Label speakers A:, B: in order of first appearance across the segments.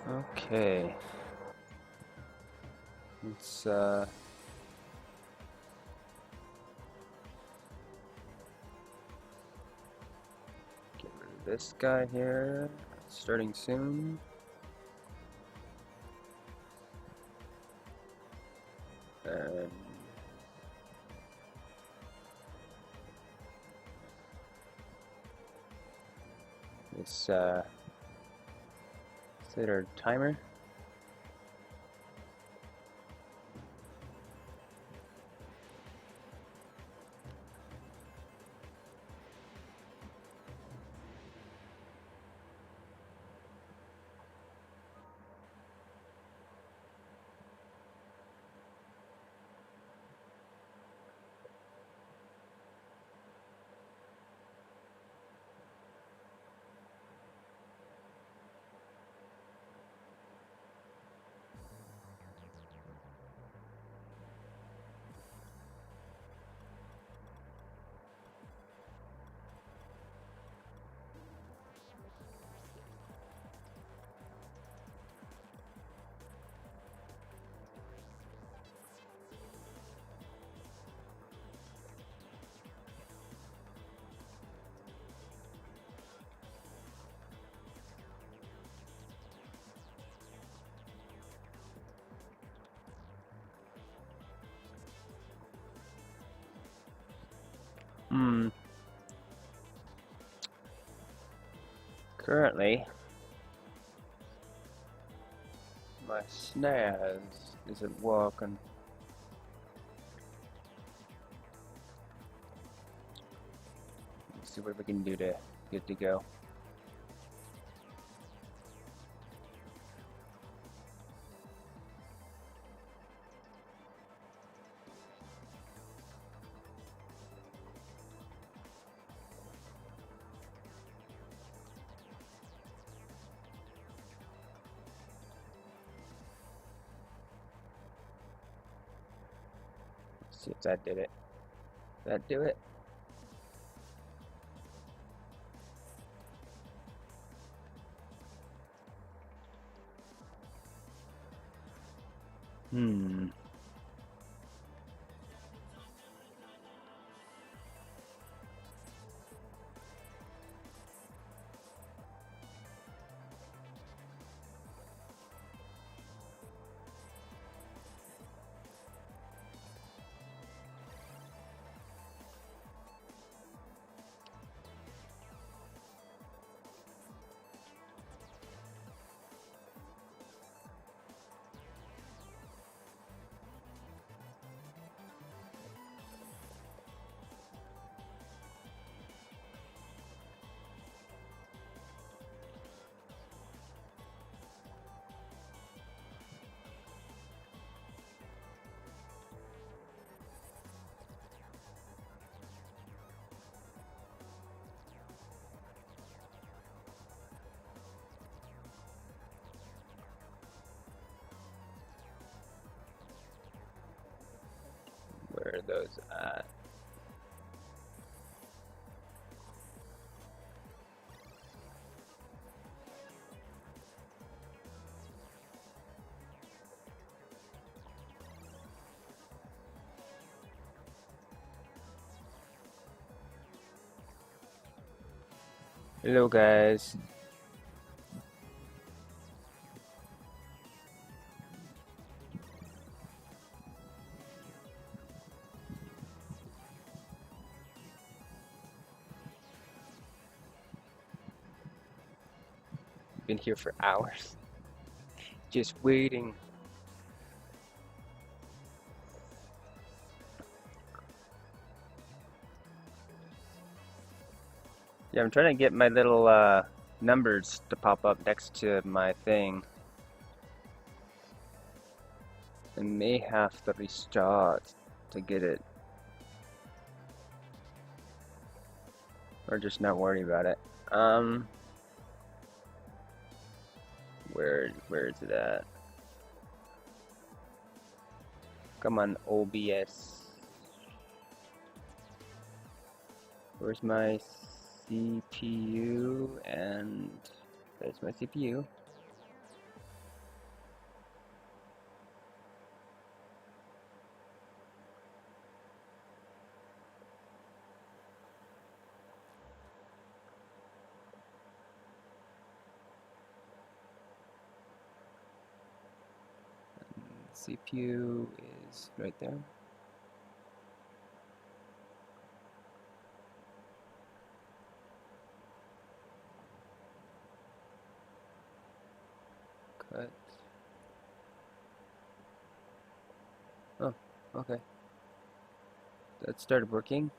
A: Okay. Let's get rid of this guy here. Starting soon. And this set our timer. Currently, my snaz isn't working. Let's see what we can do to get to go. Let's see if that did it. Did that do it? Where are those at? Hello guys. Been here for hours. Just waiting. Yeah, I'm trying to get my little numbers to pop up next to my thing. I may have to restart to get it. Or just not worry about it. Where is it at? Come on, OBS. Where's my CPU? And there's my CPU. CPU is right there. Cut. Oh, okay. That started working.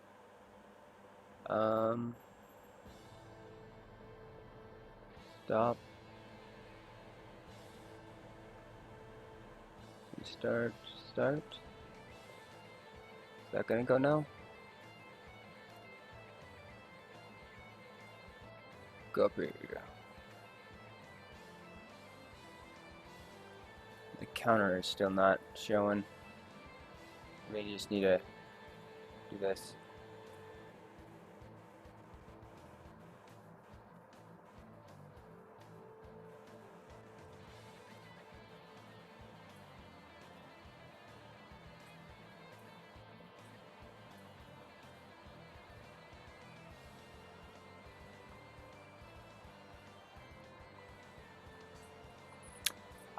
A: Stop. Start. Start. Is that gonna go now? Go up here. The counter is still not showing. Maybe you just need to do this.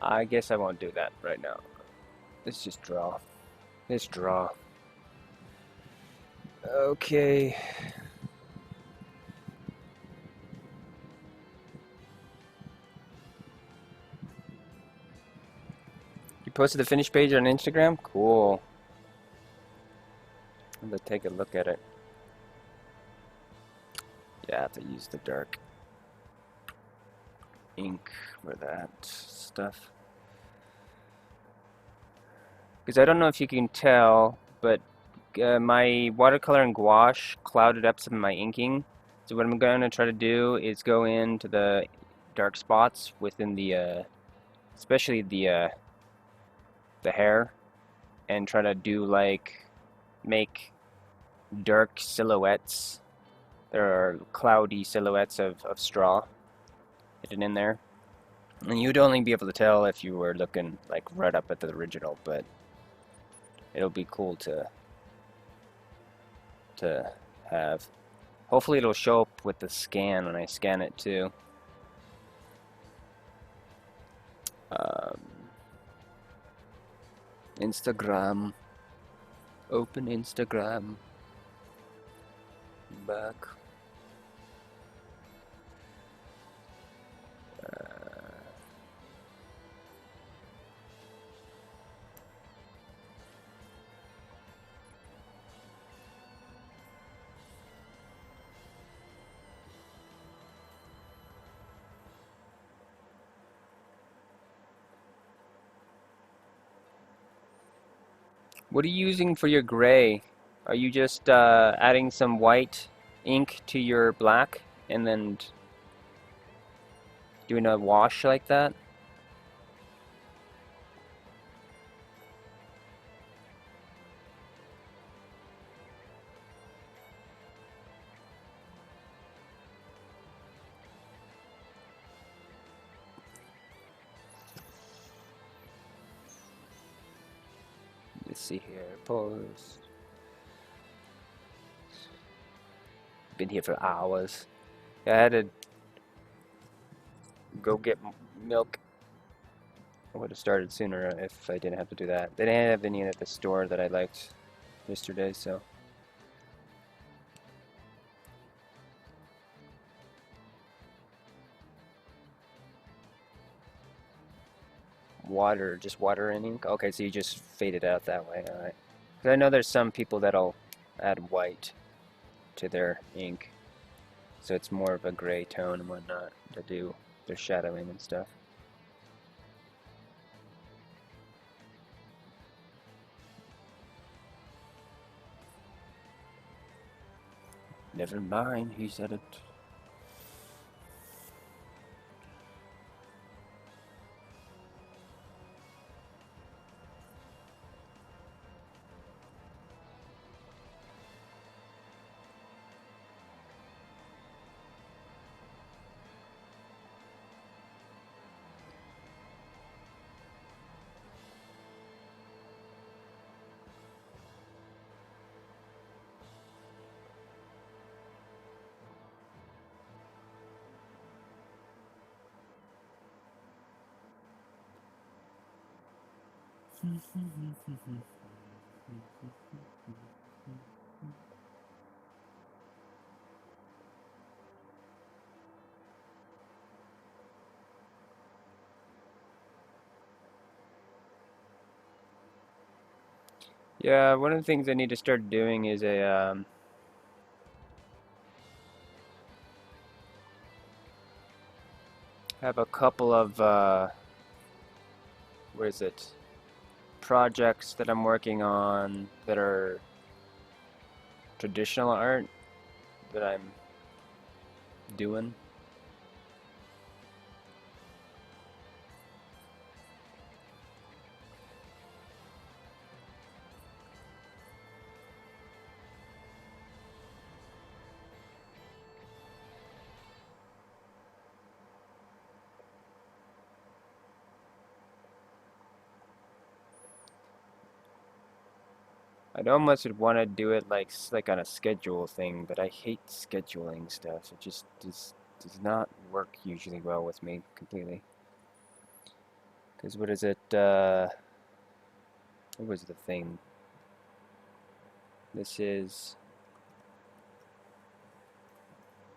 A: I guess I won't do that right now. Let's just draw. Let's draw. Okay. You posted the finished page on Instagram? Cool. Let's take a look at it. Yeah, I have to use the dark ink for that stuff. Because I don't know if you can tell, but my watercolor and gouache clouded up some of my inking. So what I'm going to try to do is go into the dark spots within the, especially the hair, and try to do like make dark silhouettes. There are cloudy silhouettes of straw hidden in there. And you'd only be able to tell if you were looking like right up at the original, but it'll be cool to have. Hopefully it'll show up with the scan when I scan it too. Um, Instagram. Open Instagram. Back. What are you using for your gray? Are you just adding some white ink to your black and then doing a wash like that? Let's see here. Pause. Been here for hours. I had to go get milk. I would have started sooner if I didn't have to do that. They didn't have any at the store that I liked yesterday, so. Water, just water and ink? Okay, so you just fade it out that way, alright. Because I know there's some people that'll add white to their ink, so it's more of a gray tone and whatnot to do their shadowing and stuff. Never mind, he said it. Yeah, one of the things I need to start doing is have a couple of what is it? Projects that I'm working on that are traditional art that I'm doing. I'd almost would want to do it like on a schedule thing, but I hate scheduling stuff. It just does not work usually well with me completely. Because what is it? What was the thing? This is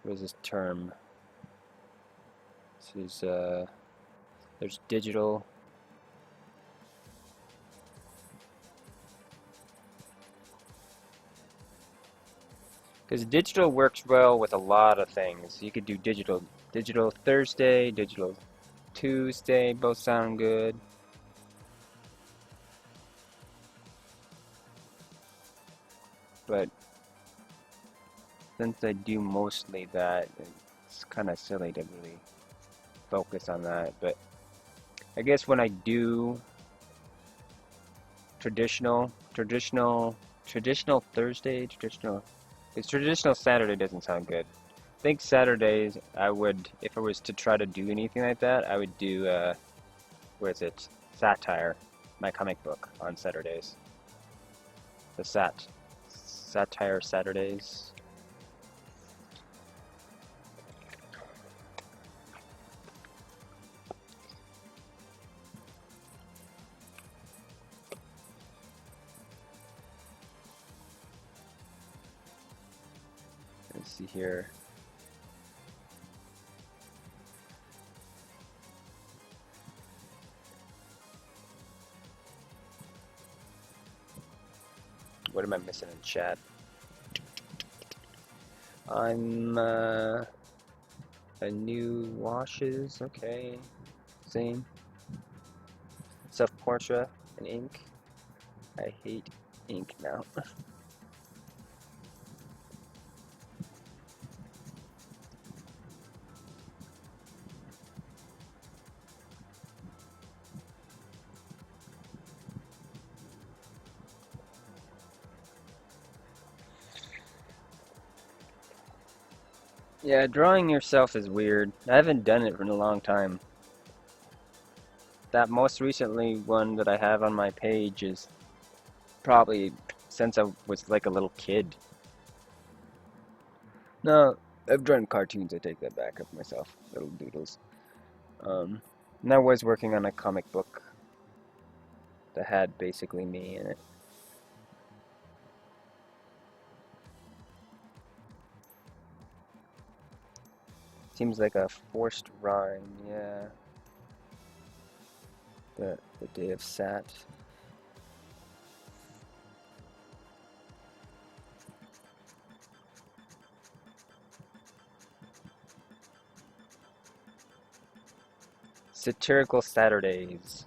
A: what is this term? This is there's digital. Because digital works well with a lot of things. You could do digital Thursday, digital Tuesday, both sound good. But since I do mostly that, it's kind of silly to really focus on that. But I guess when I do traditional Thursday, it's traditional Saturday doesn't sound good. I think Saturdays I would, if I was to try to do anything like that, I would do, what is it? Satire, my comic book on Saturdays. The Satire Saturdays. Let's see here. What am I missing in chat? I'm a new washes, okay. Same. Self-portrait and ink. I hate ink now. Yeah, drawing yourself is weird. I haven't done it in a long time. That most recently one that I have on my page is probably since I was like a little kid. No, I've drawn cartoons, I take that back of myself. Little doodles. And I was working on a comic book that had basically me in it. Seems like a forced rhyme, yeah. The day of Sat. Satirical Saturdays.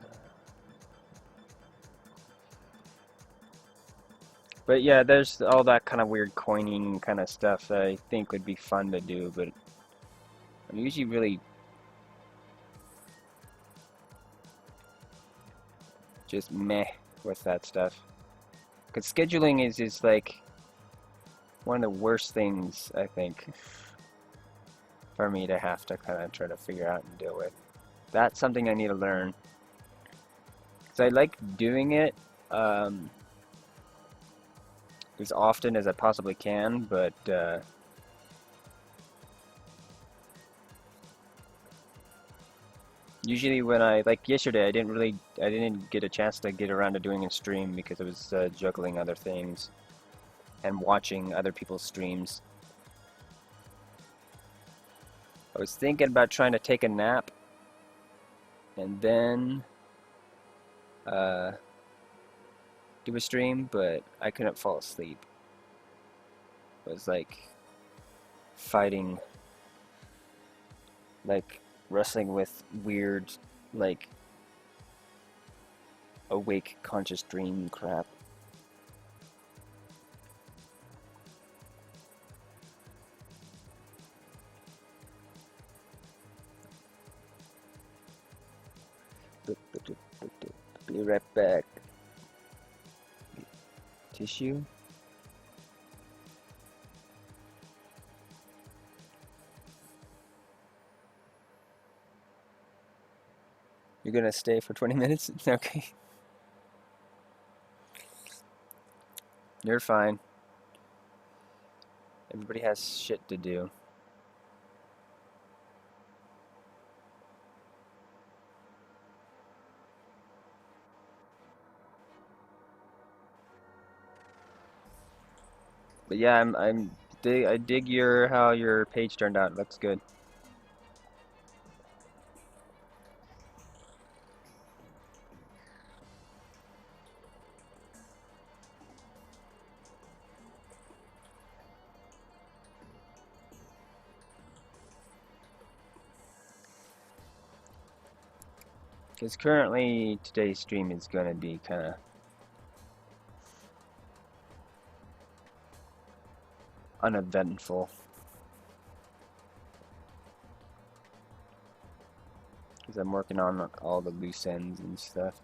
A: But yeah, there's all that kind of weird coining kind of stuff that I think would be fun to do, but I'm usually really just meh with that stuff. Because scheduling is like one of the worst things, I think, for me to have to kind of try to figure out and deal with. That's something I need to learn. Because I like doing it as often as I possibly can, but Usually when like yesterday, I didn't get a chance to get around to doing a stream because I was juggling other things and watching other people's streams. I was thinking about trying to take a nap and then uh, do a stream, but I couldn't fall asleep. I was like fighting, like wrestling with weird, like awake conscious dream crap. Be right back. Tissue? You're gonna stay for 20 minutes? Okay. You're fine. Everybody has shit to do. But yeah, I dig your how your page turned out. It looks good. Because currently today's stream is gonna be kind of uneventful. Because I'm working on all the loose ends and stuff.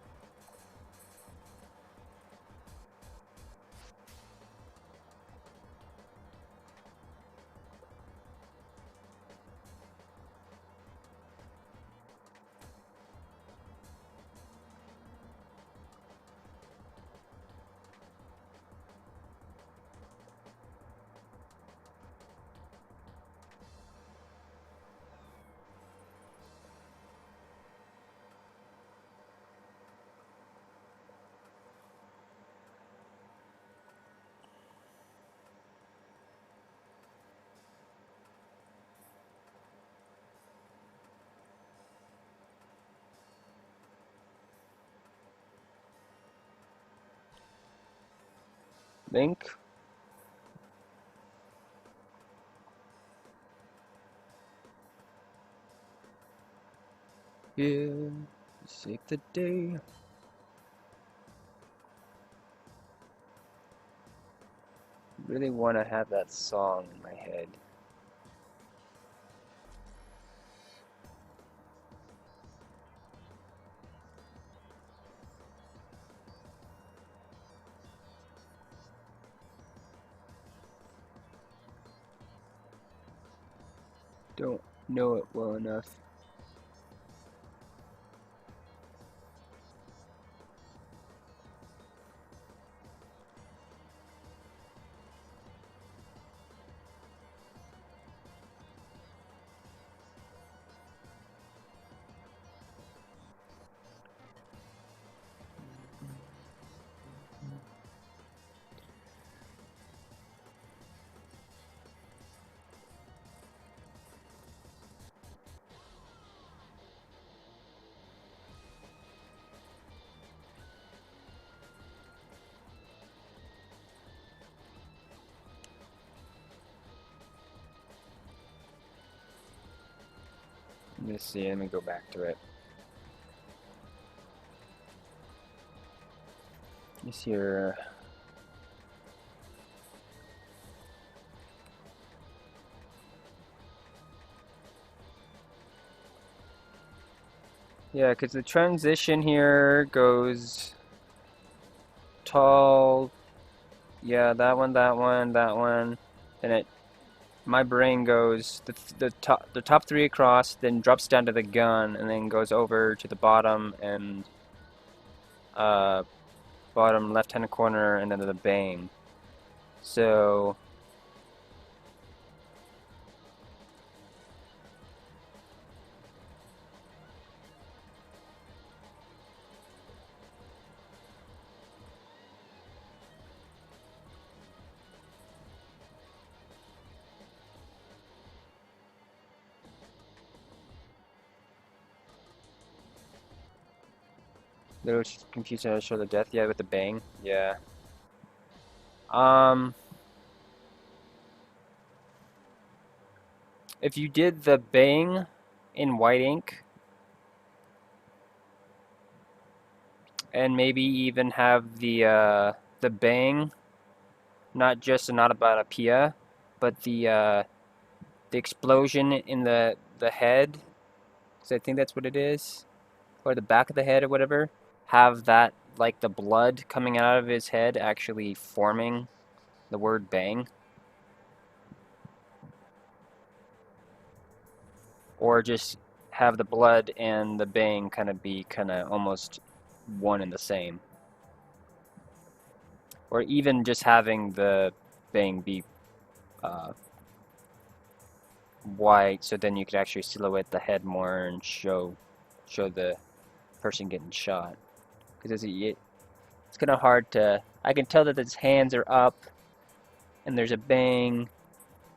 A: Link? Yeah, save the day. Really want to have that song in my head. Don't know it well enough. Let me see, let me go back to it. This here. Yeah, because the transition here goes tall. Yeah, that one, that one, that one. And it, my brain goes the top three across, then drops down to the gun, and then goes over to the bottom and uh, bottom left-hand corner, and then the bang. So Little confused how to show the death. Yeah, with the bang. Yeah. Um, if you did the bang in white ink, and maybe even have the bang not just an onomatopoeia, but the explosion in the head, because I think that's what it is, or the back of the head or whatever, have that like the blood coming out of his head actually forming the word bang, or just have the blood and the bang kind of be kind of almost one and the same, or even just having the bang be uh, white, so then you could actually silhouette the head more and show the person getting shot. Because it's kind of hard to. I can tell that his hands are up and there's a bang,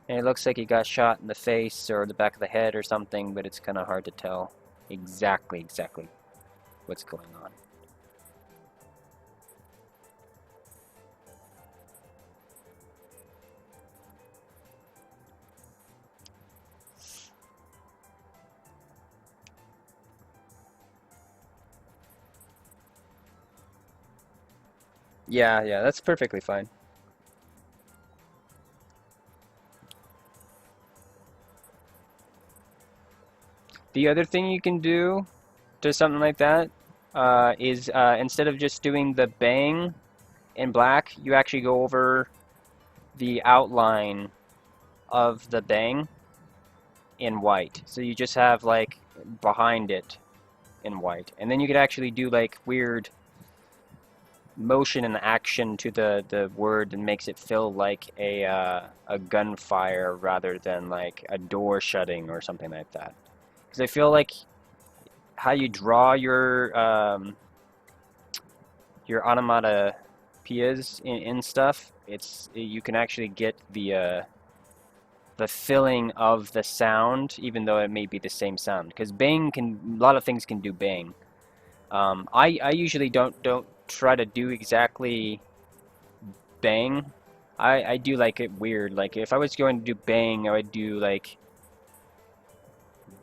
A: and it looks like he got shot in the face or the back of the head or something, but it's kind of hard to tell exactly what's going on. Yeah, yeah, that's perfectly fine. The other thing you can do to something like that is instead of just doing the bang in black, you actually go over the outline of the bang in white. So you just have like behind it in white. And then you could actually do like weird motion and action to the word that makes it feel like a gunfire rather than like a door shutting or something like that. Because I feel like how you draw your onomatopoeias in stuff, it's you can actually get the filling of the sound, even though it may be the same sound. Because bang can, a lot of things can do bang. I usually don't try to do exactly bang. I do like it weird. Like if I was going to do bang, I would do like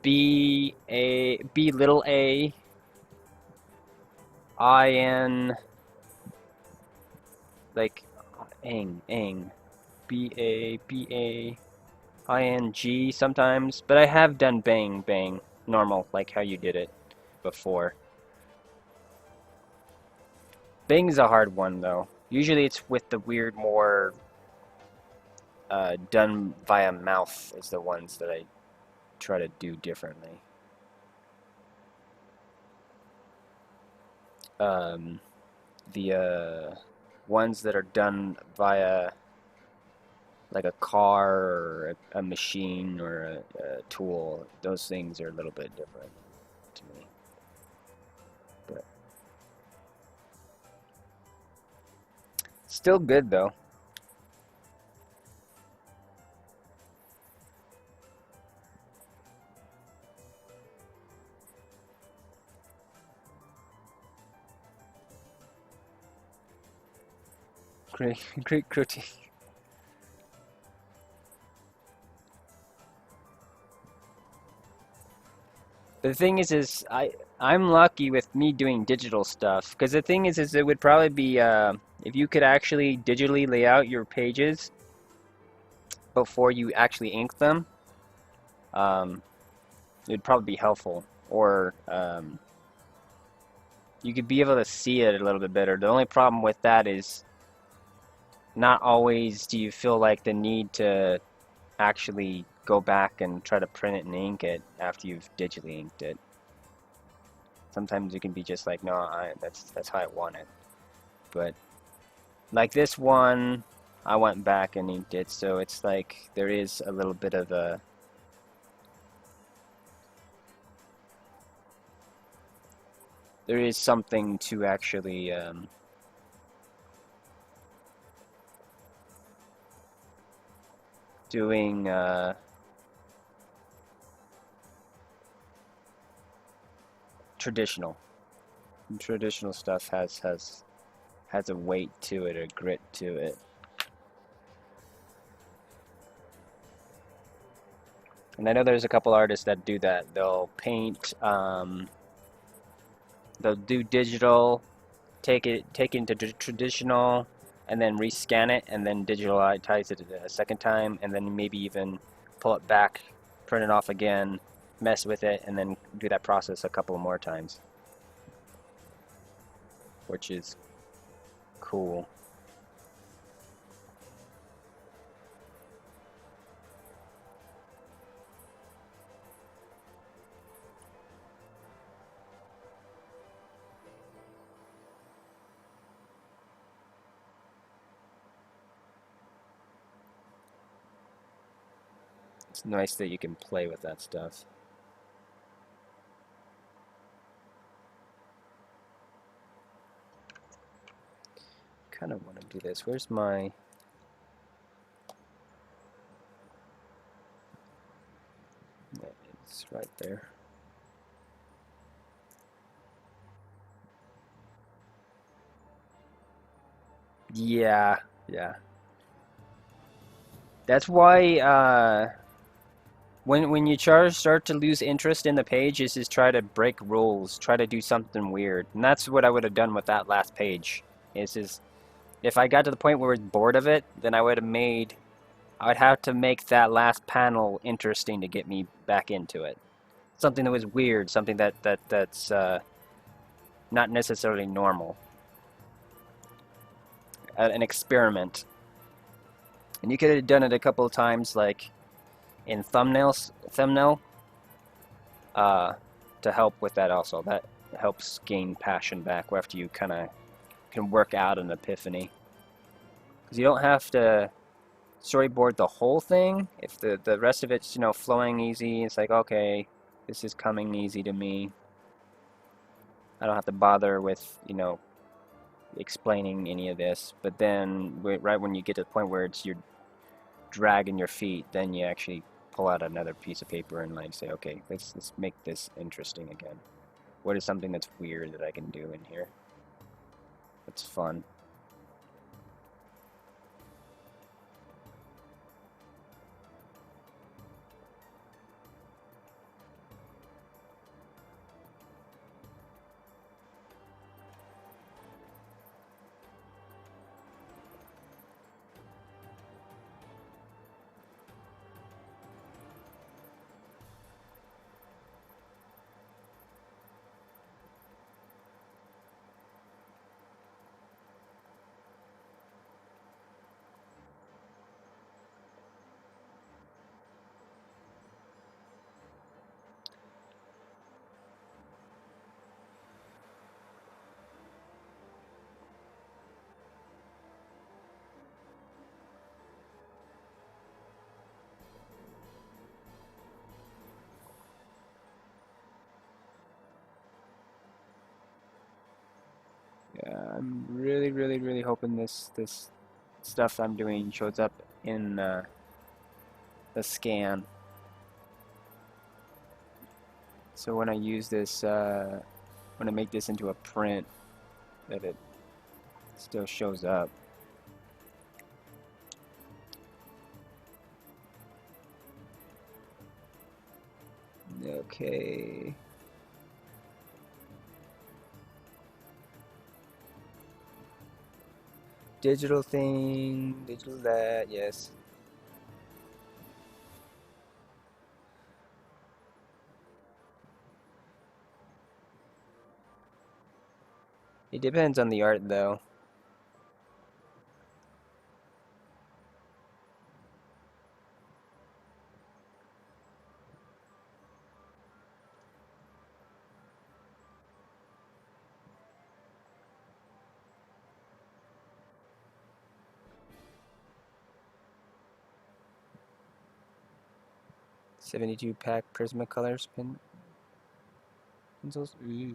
A: B little a I n like ang B A ing sometimes, but I have done bang normal like how you did it before. Bang's a hard one though. Usually it's with the weird more done via mouth is the ones that I try to do differently. Um, the ones that are done via like a car or a machine or a tool, those things are a little bit different to me. But still good though. Great critique. The thing is I'm lucky with me doing digital stuff because the thing is it would probably be if you could actually digitally lay out your pages before you actually ink them, um, it would probably be helpful. Or you could be able to see it a little bit better. The only problem with that is not always do you feel like the need to actually go back and try to print it and ink it after you've digitally inked it. Sometimes you can be just like, no, that's how I want it. But like this one, I went back and inked it, so it's like there is a little bit of a there is something to actually doing traditional Traditional stuff has a weight to it, a grit to it. And I know there's a couple artists that do that. They'll paint, they'll do digital, take it into traditional, and then rescan it, and then digitize it a second time, and then maybe even pull it back, print it off again, mess with it, and then do that process a couple more times, which is cool. It's nice that you can play with that stuff. Kind of want to do this. Where's my... It's right there. Yeah, yeah. That's why when you start to lose interest in the page, is just try to break rules, try to do something weird, and that's what I would have done with that last page. Is just if I got to the point where I was bored of it, then I would have to make that last panel interesting to get me back into it. Something that was weird, something that's not necessarily normal, an experiment. And you could have done it a couple of times, like in thumbnail, uh, to help with that also. That helps gain passion back after you kind of can work out an epiphany. Because you don't have to storyboard the whole thing. If the rest of it's, flowing easy, it's like, okay, this is coming easy to me. I don't have to bother with, explaining any of this. But then, right when you get to the point where you're dragging your feet, then you actually pull out another piece of paper and like say, okay, let's make this interesting again. What is something that's weird that I can do in here? That's fun. Yeah, I'm really, really, really hoping this stuff I'm doing shows up in the scan. So when I use this, when I make this into a print, that it still shows up. Okay. Digital thing, digital that, yes. It depends on the art though. '72 pack Prismacolor pencils. Ooh.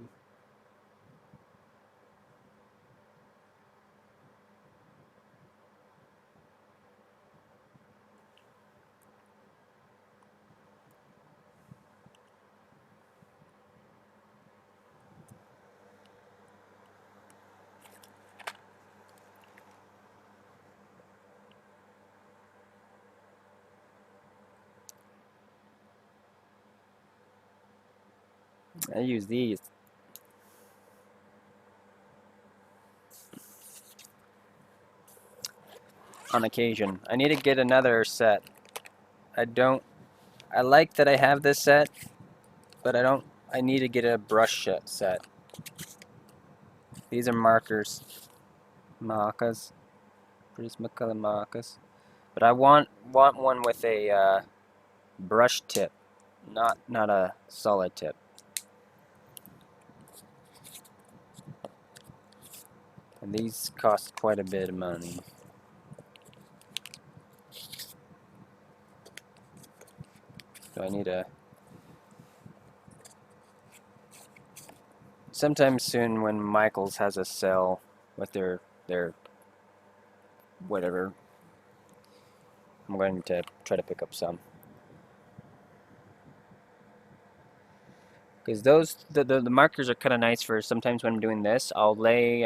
A: I use these. On occasion. I need to get another set. I like that I have this set, but I need to get a brush set. These are markers. Markers. Prismacolor markers. But I want one with a brush tip, not a solid tip. And these cost quite a bit of money. So I need a... Sometime soon when Michaels has a sale with their whatever, I'm going to try to pick up some. Because the markers are kind of nice for sometimes when I'm doing this. I'll lay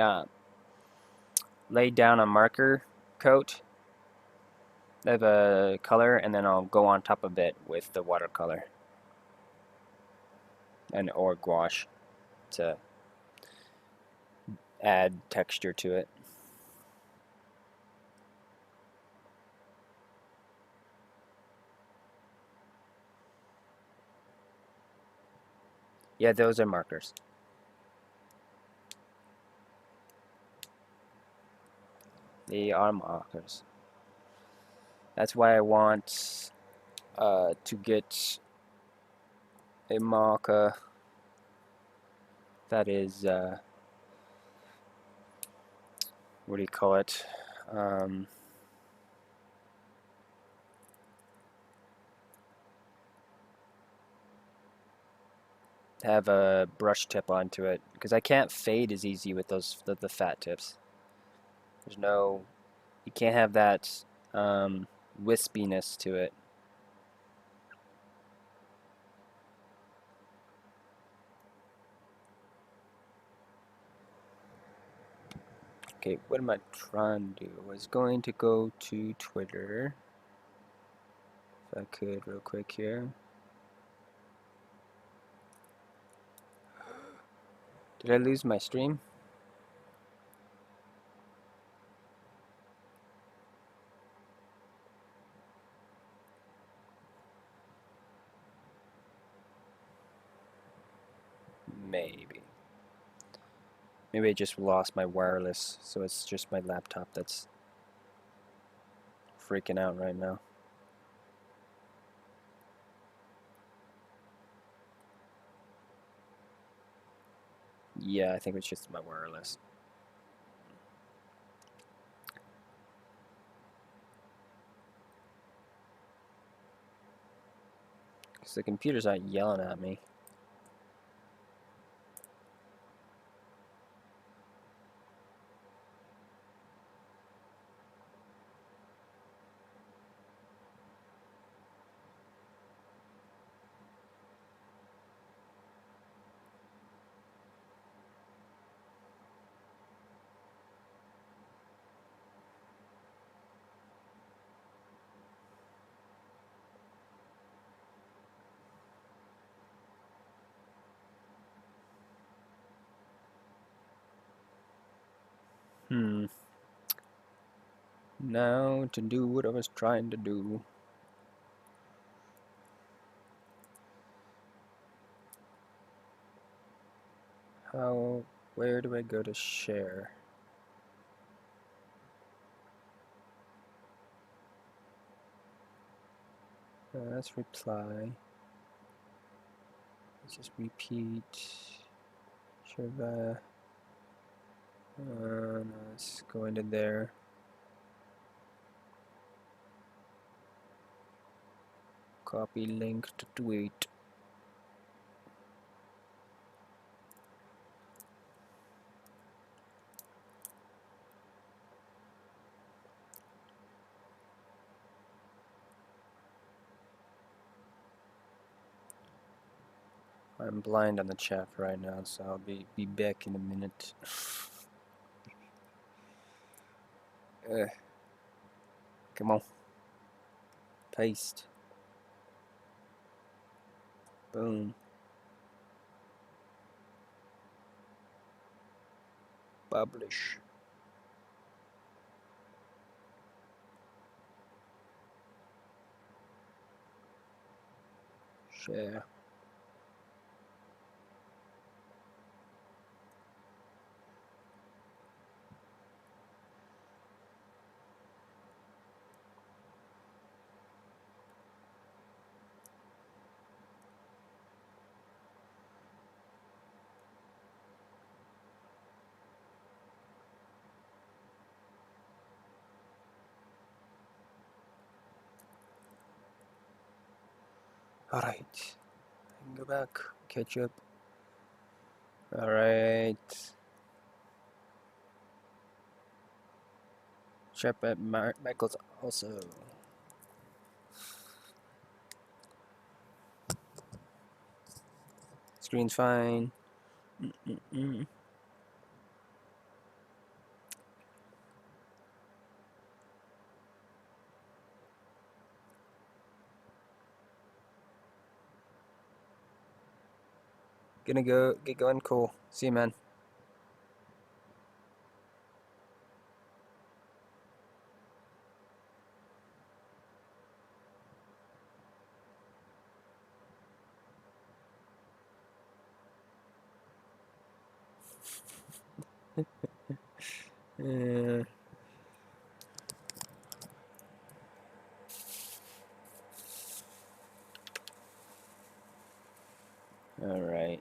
A: down a marker coat of a color, and then I'll go on top of it with the watercolor or gouache to add texture to it. Yeah, those are markers. They are markers. That's why I want to get a marker that is, what do you call it? Have a brush tip onto it, because I can't fade as easy with those the fat tips. There's no, you can't have that wispiness to it. Okay, what am I trying to do? I was going to go to Twitter, if I could real quick here. Did I lose my stream? Maybe. Maybe I just lost my wireless, so it's just my laptop that's freaking out right now. Yeah, I think it's just my wireless. Because the computer's not yelling at me. Now to do what I was trying to do. Where do I go to share? Let's reply. Let's just repeat. Share let's go into there. Copy link to tweet. I'm blind on the chat right now, so I'll be back in a minute. Come on. Paste. Boom. Publish. Share. Alright. Go back. Catch up. Alright. Check at Michael's also. Screen's fine. Gonna go get going. Cool. See you, man. All right.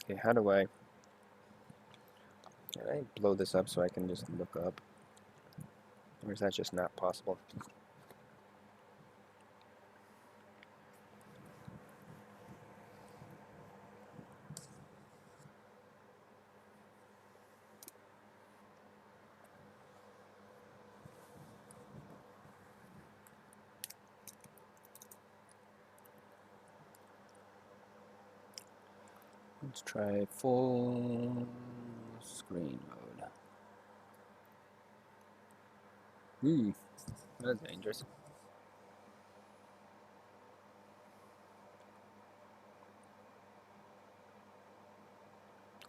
A: Okay, how do I blow this up so I can just look up? Or is that just not possible? Let's try full screen mode. Ooh, that's dangerous.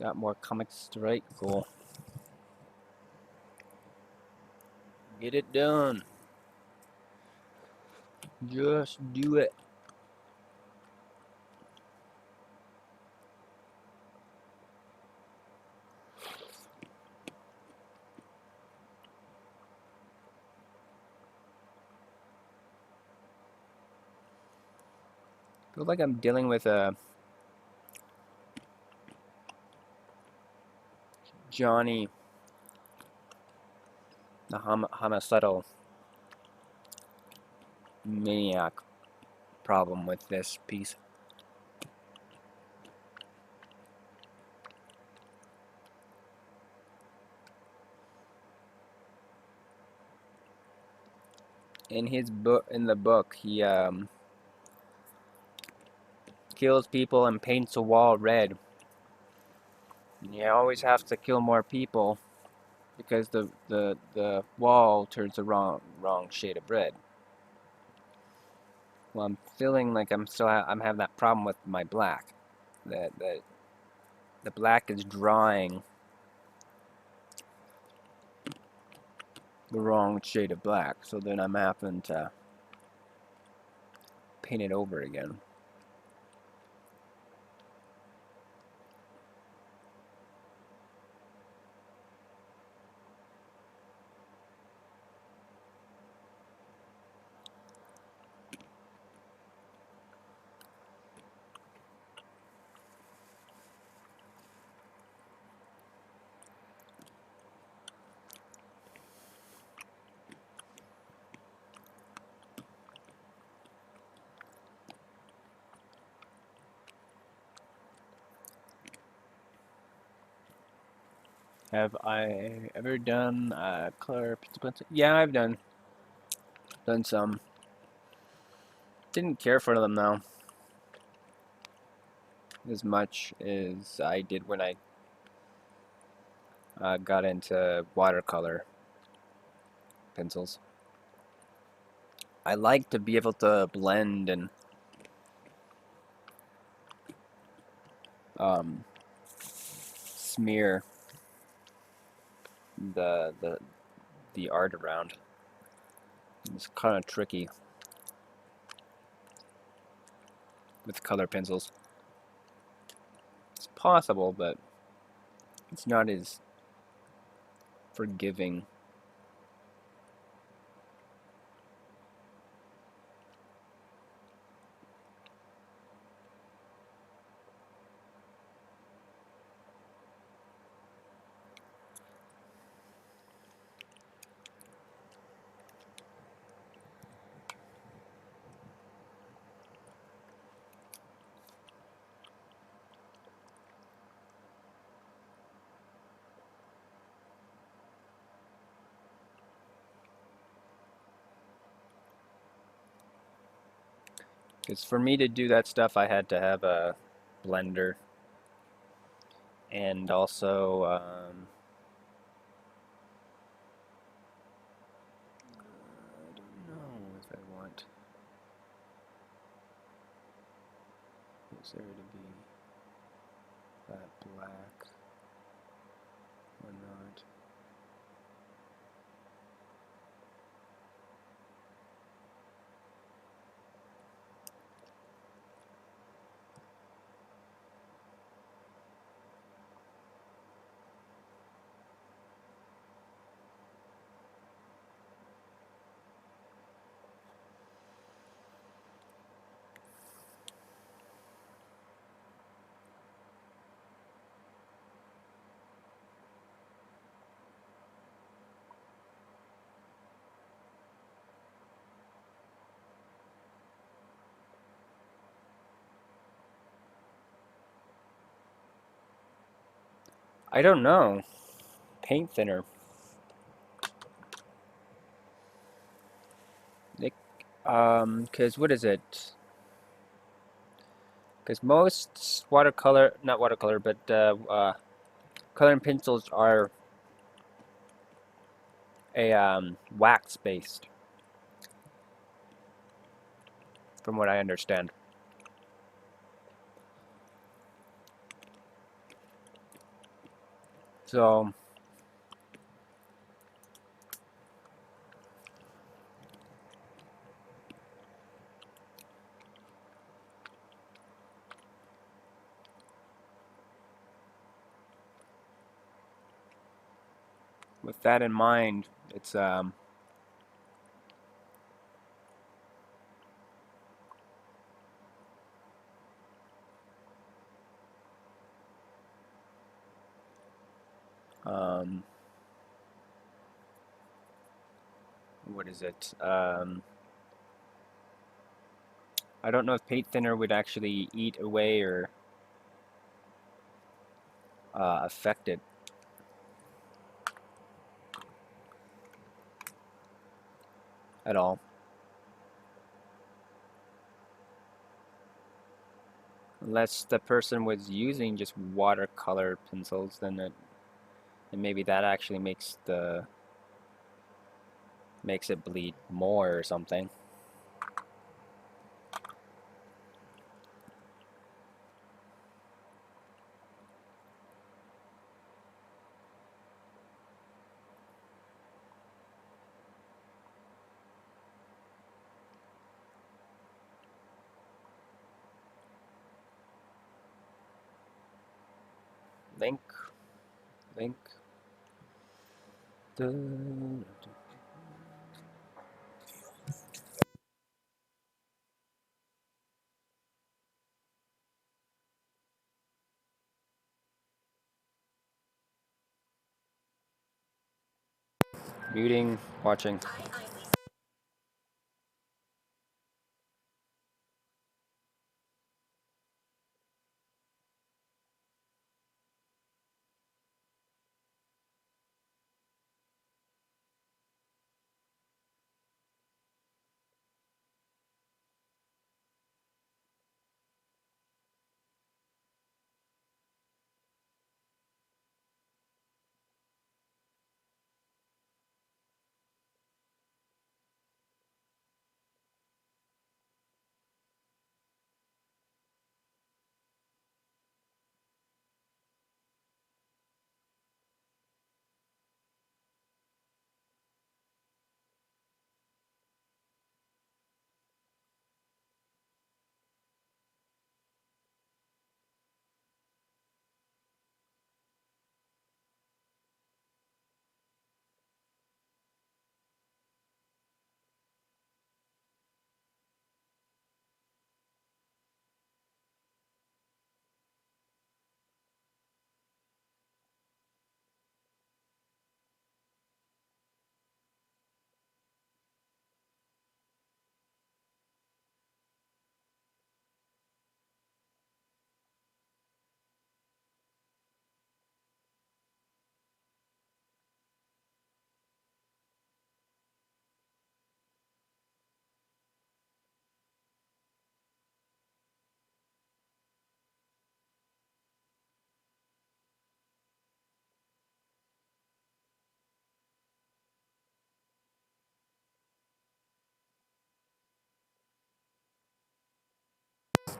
A: Got more comics to write. Cool. Get it done. Just do it. Feel like I'm dealing with a Johnny, the homicidal maniac problem with this piece. In his book, in the book, he kills people and paints a wall red. And you always have to kill more people because the wall turns the wrong shade of red. Well, I'm feeling like I'm having that problem with my black. That the black is drawing the wrong shade of black, so then I'm having to paint it over again. Have I ever done color pencil? Yeah, I've done some. Didn't care for them though, as much as I did when I got into watercolor pencils. I like to be able to blend and um, smear the the the art around. It's kind of tricky with color pencils. It's possible, but it's not as forgiving. Because for me to do that stuff, I had to have a blender and also I don't know if I want is there to be that black or not. I don't know. Paint thinner. It, cause what is it? Cause most watercolor, not watercolor, but coloring pencils are a wax based, from what I understand. So with that in mind, it's um, what is it? I don't know if paint thinner would actually eat away or affect it at all. Unless the person was using just watercolor pencils, then and maybe that actually makes it bleed more or something. Link, link. Muting, watching.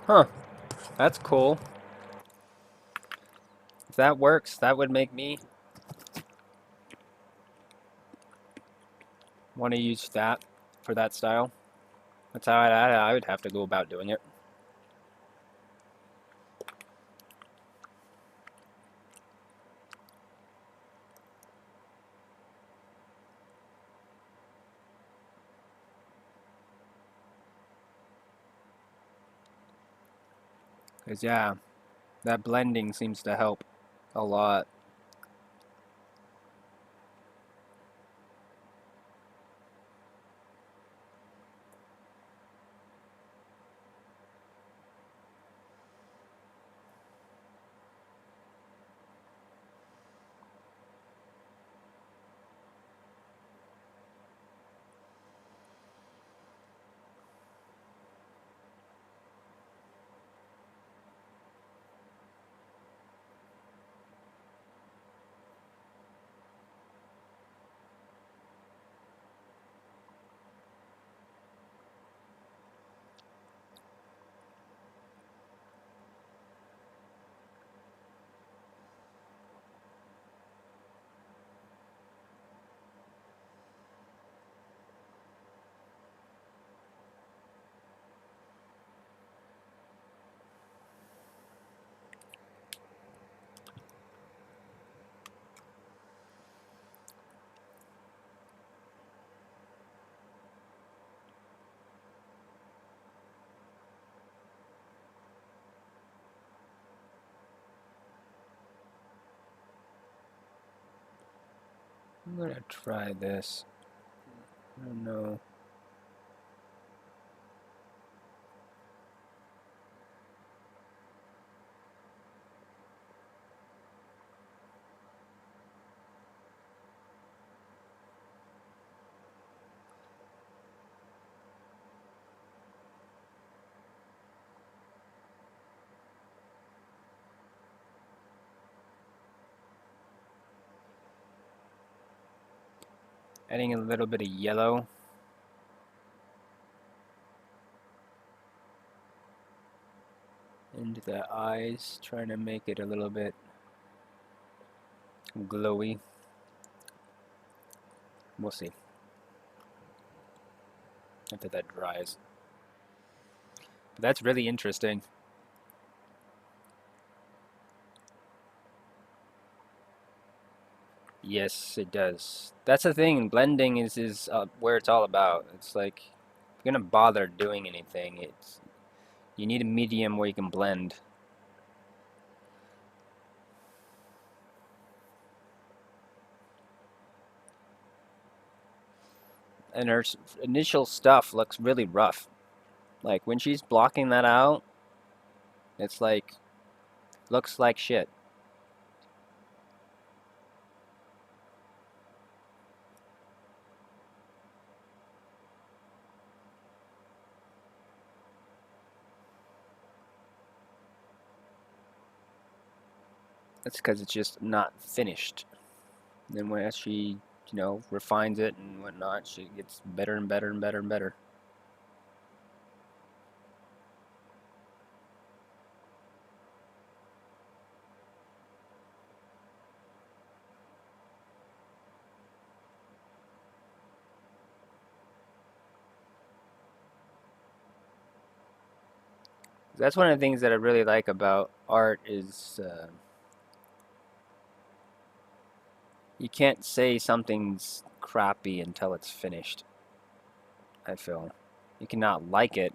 A: Huh, that's cool. If that works, that would make me want to use that for that style. That's how I would have to go about doing it. Because, yeah, that blending seems to help a lot. I'm gonna try this. I don't know. Adding a little bit of yellow. Into the eyes, trying to make it a little bit glowy. We'll see after that dries. But that's really interesting. Yes, it does. That's the thing. Blending is where it's all about. It's like if you're gonna bother doing anything, it's you need a medium where you can blend. And her initial stuff looks really rough. Like when she's blocking that out, it's like looks like shit. That's because it's just not finished. And then when she, refines it and whatnot, she gets better and better and better and better. That's one of the things that I really like about art is you can't say something's crappy until it's finished. I feel you cannot like it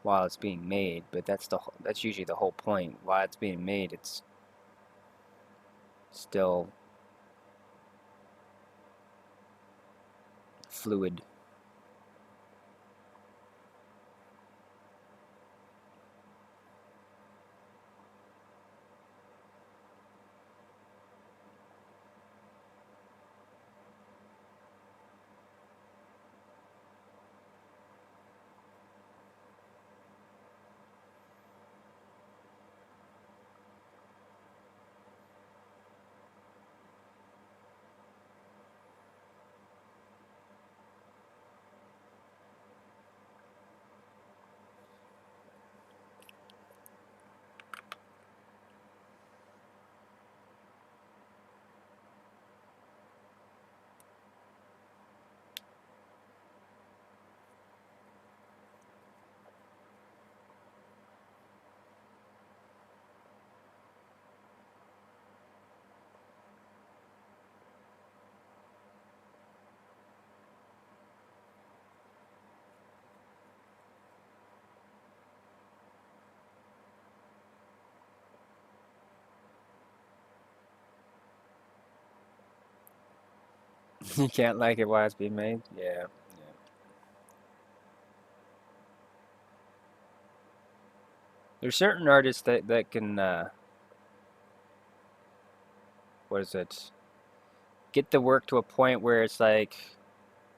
A: while it's being made, but that's usually the whole point. While it's being made, it's still fluid. You can't like it while it's being made? Yeah. Yeah. There's certain artists that can what is it? Get the work to a point where it's like,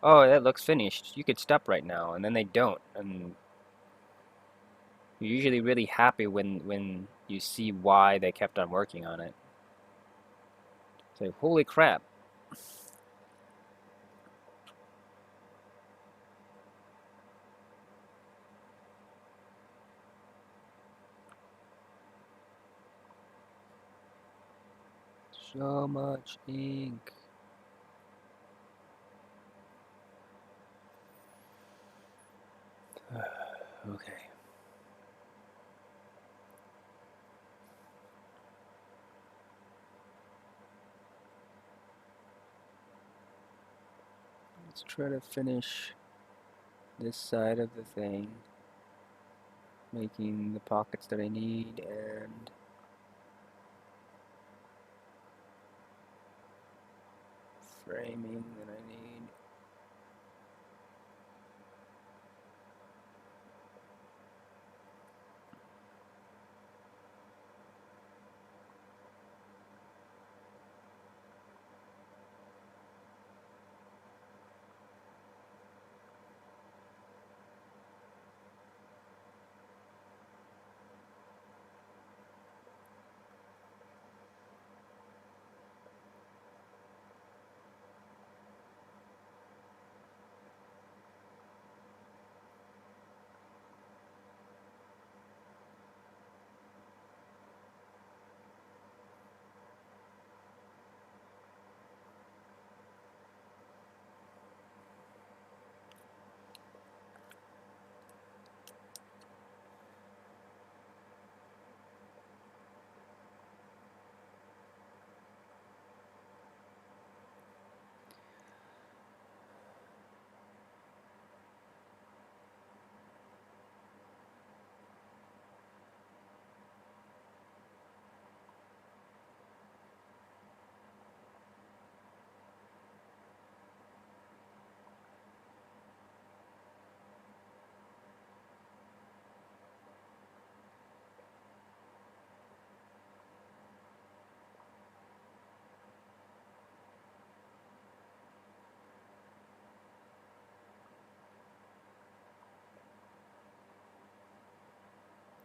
A: oh, that looks finished. You could stop right now, and then they don't. And you're usually really happy when you see why they kept on working on it. It's like, holy crap. So much ink. Okay. Let's try to finish this side of the thing, making the pockets that I need and framing that I need.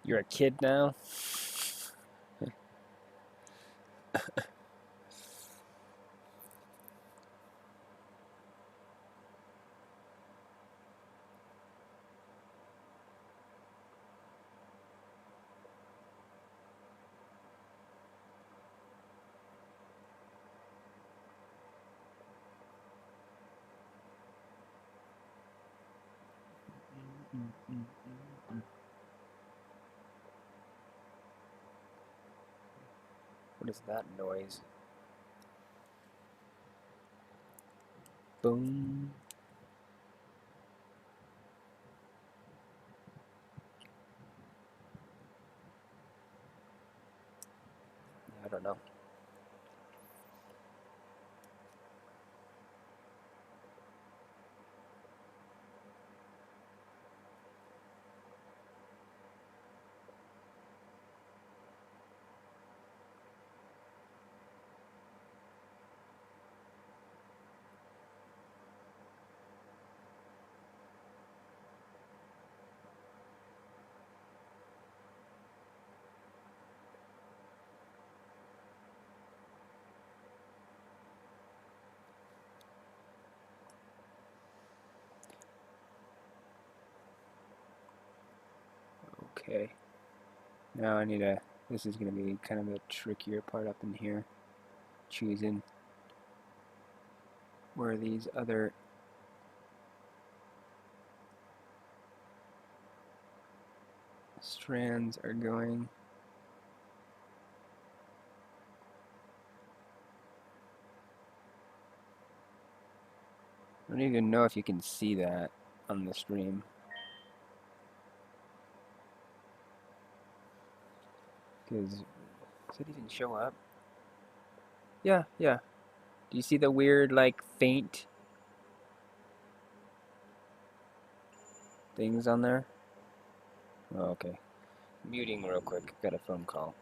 A: You're a kid now? What is that noise? Boom. I don't know. Okay. Now I need a, this is going to be kind of a trickier part up in here. Choosing where these other strands are going. I don't even know if you can see that on the stream. Because, does it even show up? Yeah, yeah. Do you see the weird, like, faint things on there? Oh, okay. Muting real quick. Got a phone call.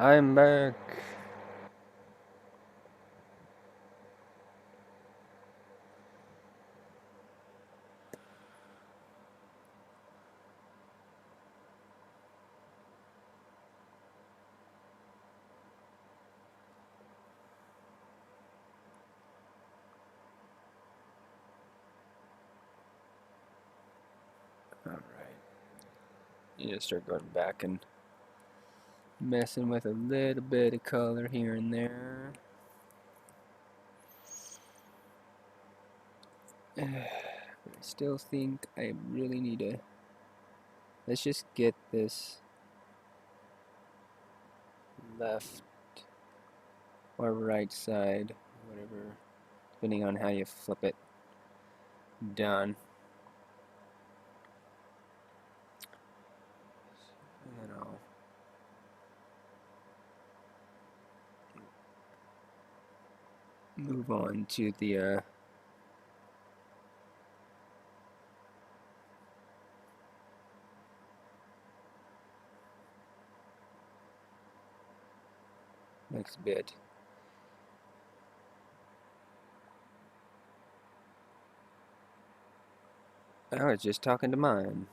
A: I'm back. Alright. You just start going back and messing with a little bit of color here and there. But I still think I really need to. Let's just get this left or right side, whatever, depending on how you flip it, done. And I'll move on to the next bit. I was just talking to mine.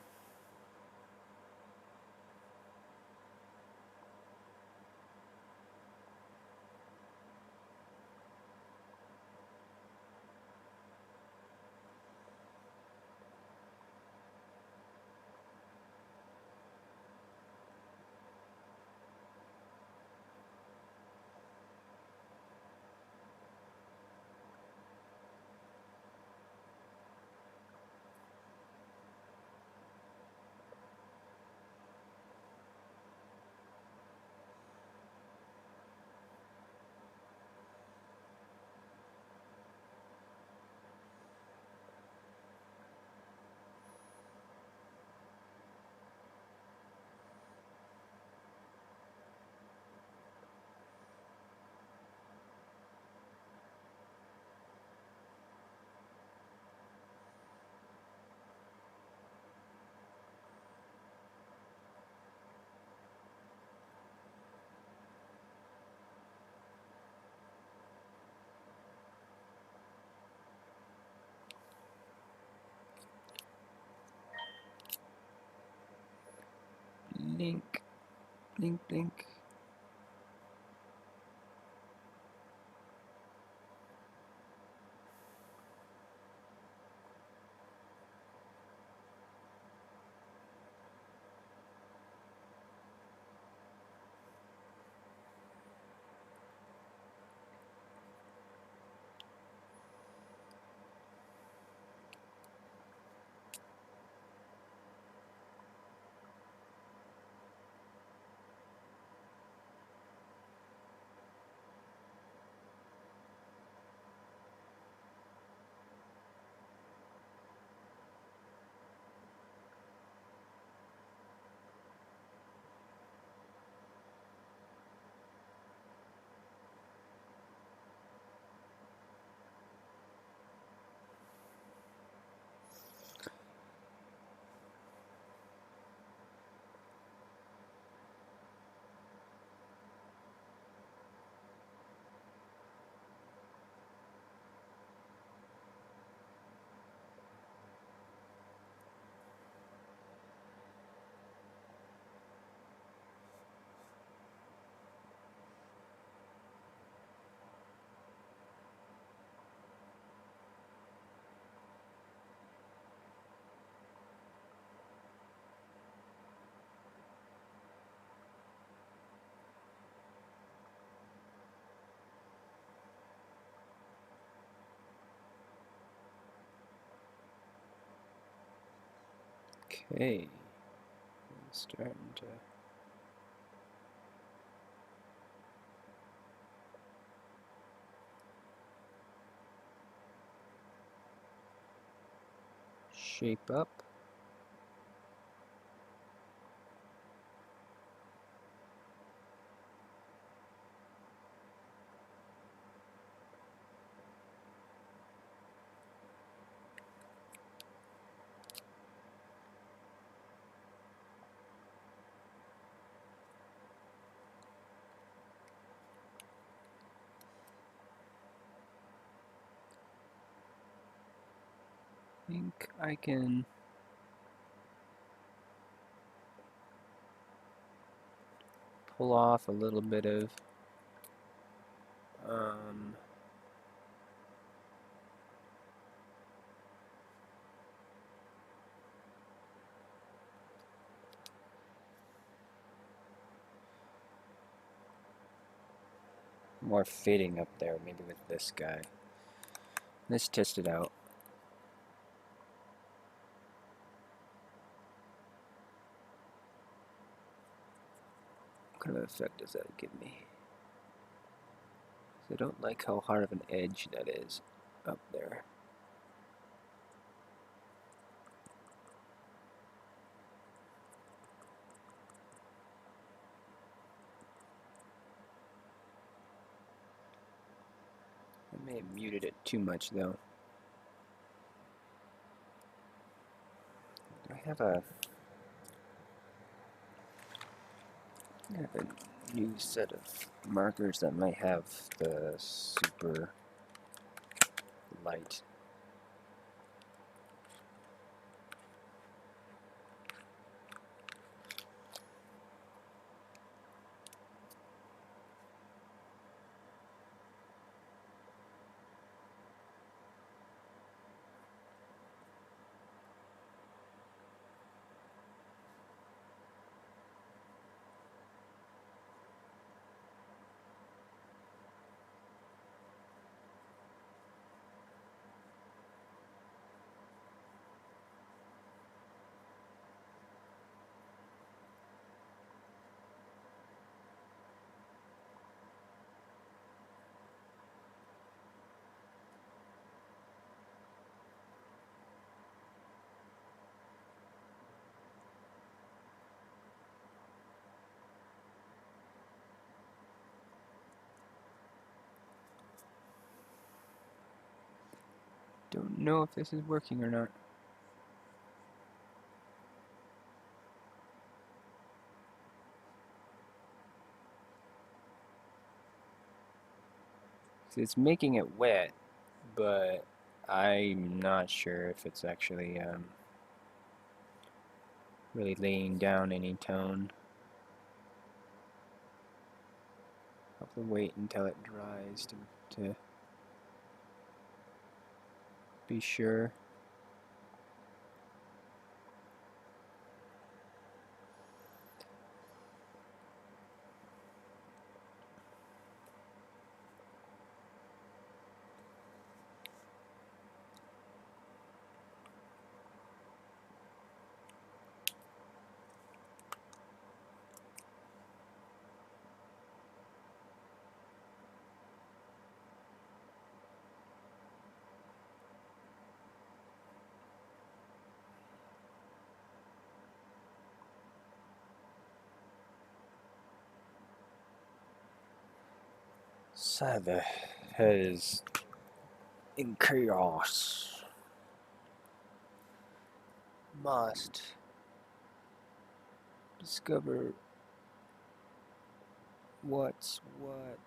A: Link, link, link. Okay, it's starting to shape up. think I can pull off a little bit of more fading up there, maybe with this guy. Let's test it out. What kind of effect does that give me? I don't like how hard of an edge that is up there. I may have muted it too much though. I have a new set of markers that might have the super light. Don't know if this is working or not. So it's making it wet, but I'm not sure if it's actually really laying down any tone. I'll have to wait until it dries to be sure. So the head is in chaos. Must discover what's what.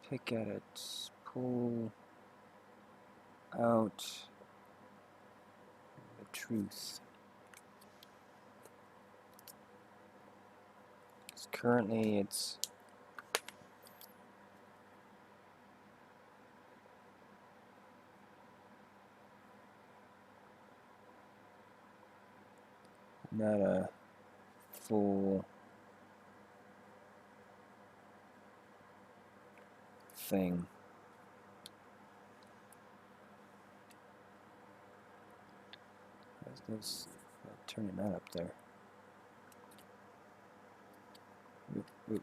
A: Pick at it. Pull out the truth. Currently it's not a full thing. Let's turn that up there. Oop, oop.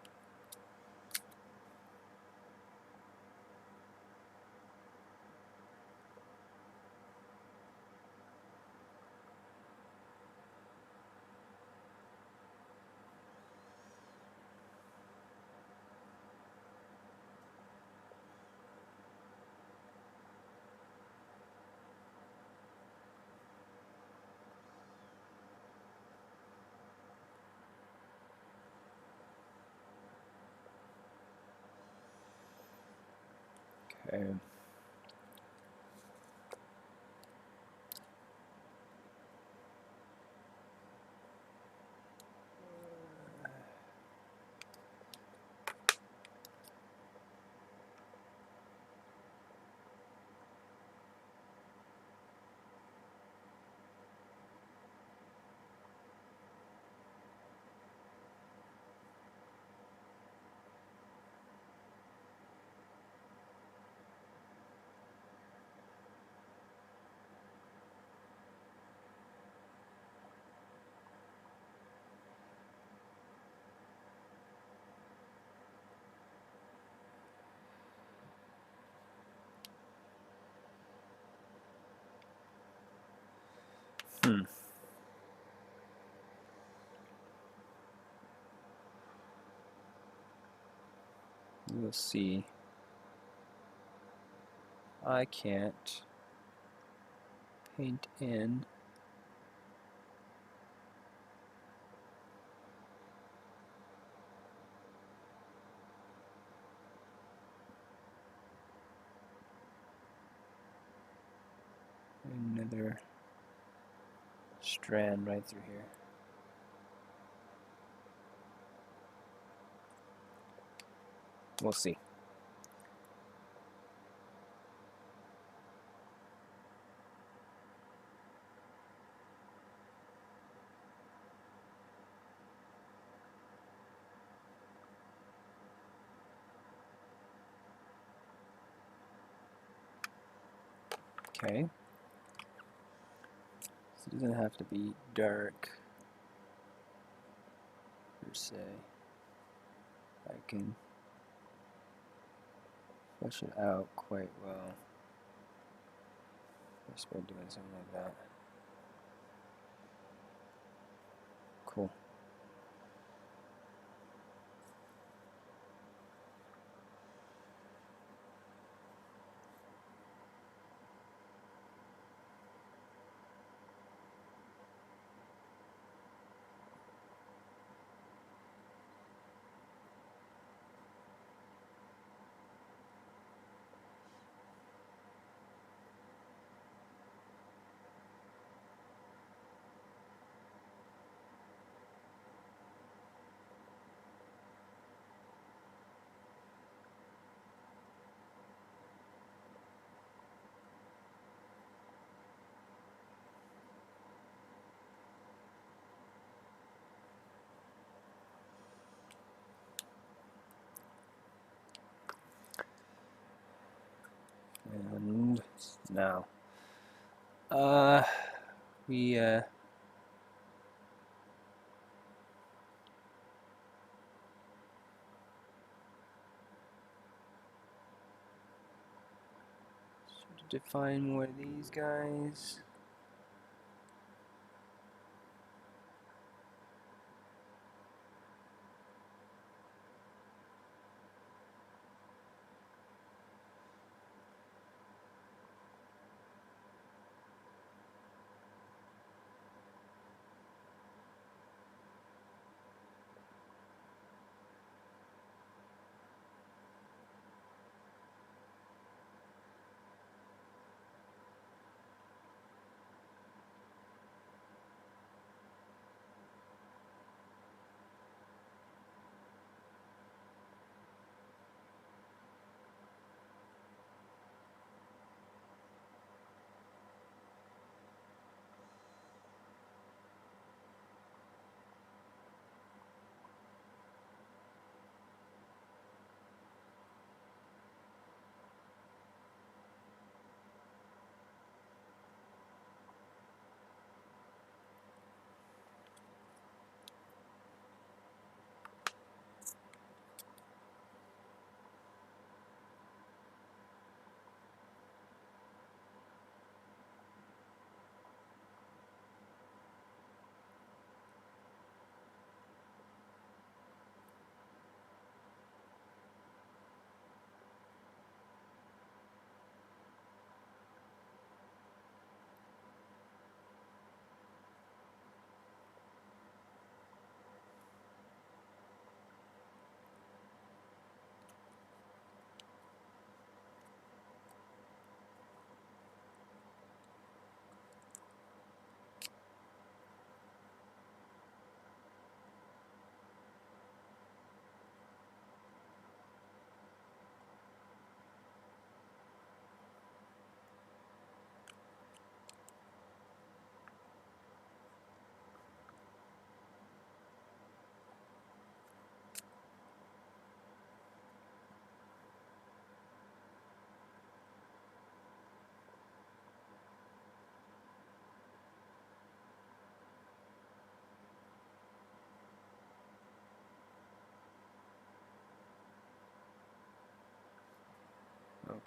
A: Okay. Hmm. We'll see. I can't paint in. Another strand right through here. We'll see. Okay. So it doesn't have to be dark per se. I can flush it out quite well just by doing something like that. Cool. And now, we should define more of these guys.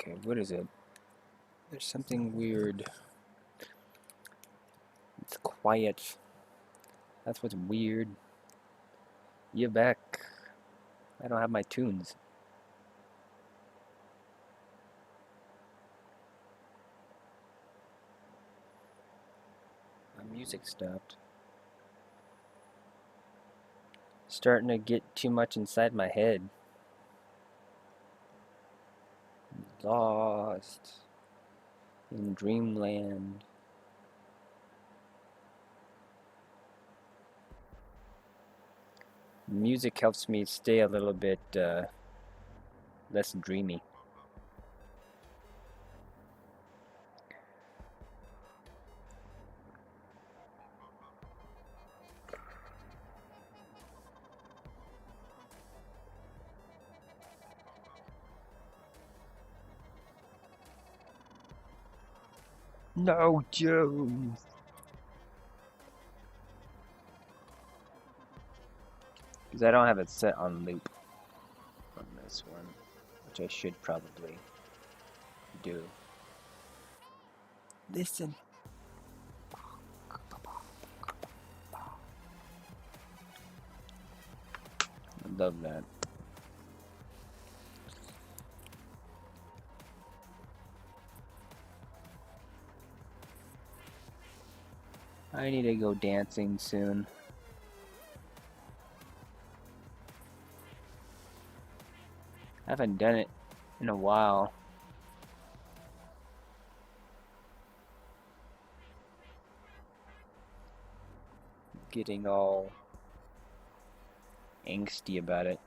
A: Okay, what is it? There's something weird It's quiet. That's what's weird. You're back. I don't have my tunes. My music stopped. Starting to get too much inside my head. Lost in dreamland. Music helps me stay a little bit less dreamy. No, Jones. Because I don't have it set on loop on this one, which I should probably do. Listen. I love that. I need to go dancing soon. I haven't done it in a while. Getting all angsty about it.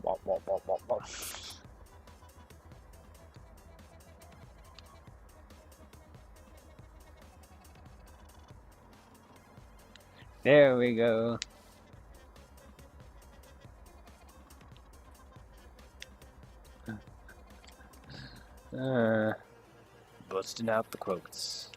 A: Wop, wop, wop, wop, wop. There we go. Busting out the quotes.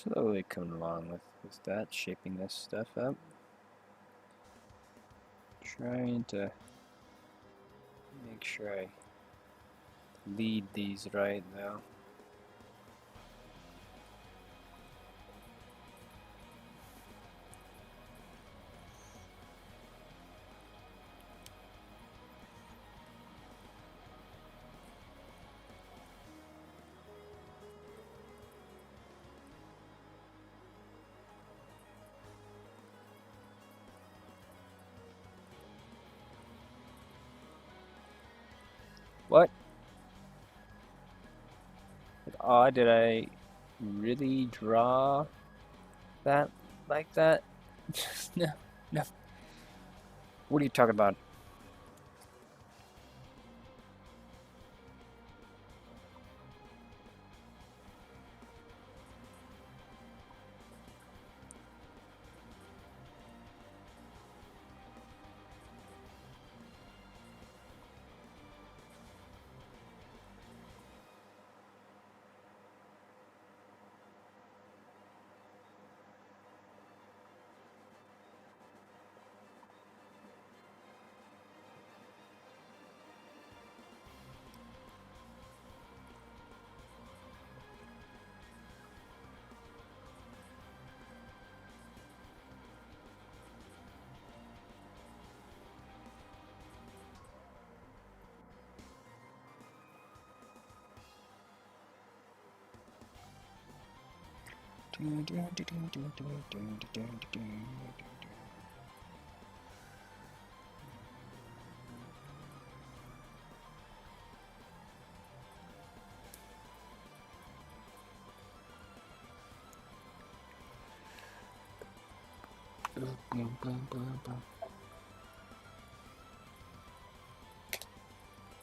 A: Slowly coming along with that, shaping this stuff up. Trying to make sure I lead these right though. What? Odd, did I really draw that like that? No, no. What are you talking about?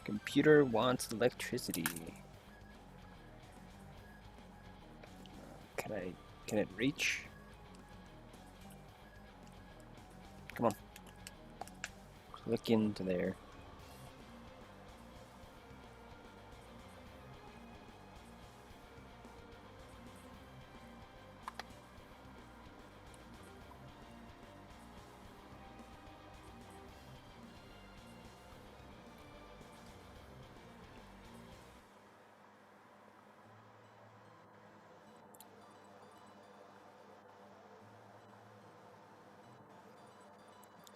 A: Computer wants electricity. Can it reach? Come on. Click into there.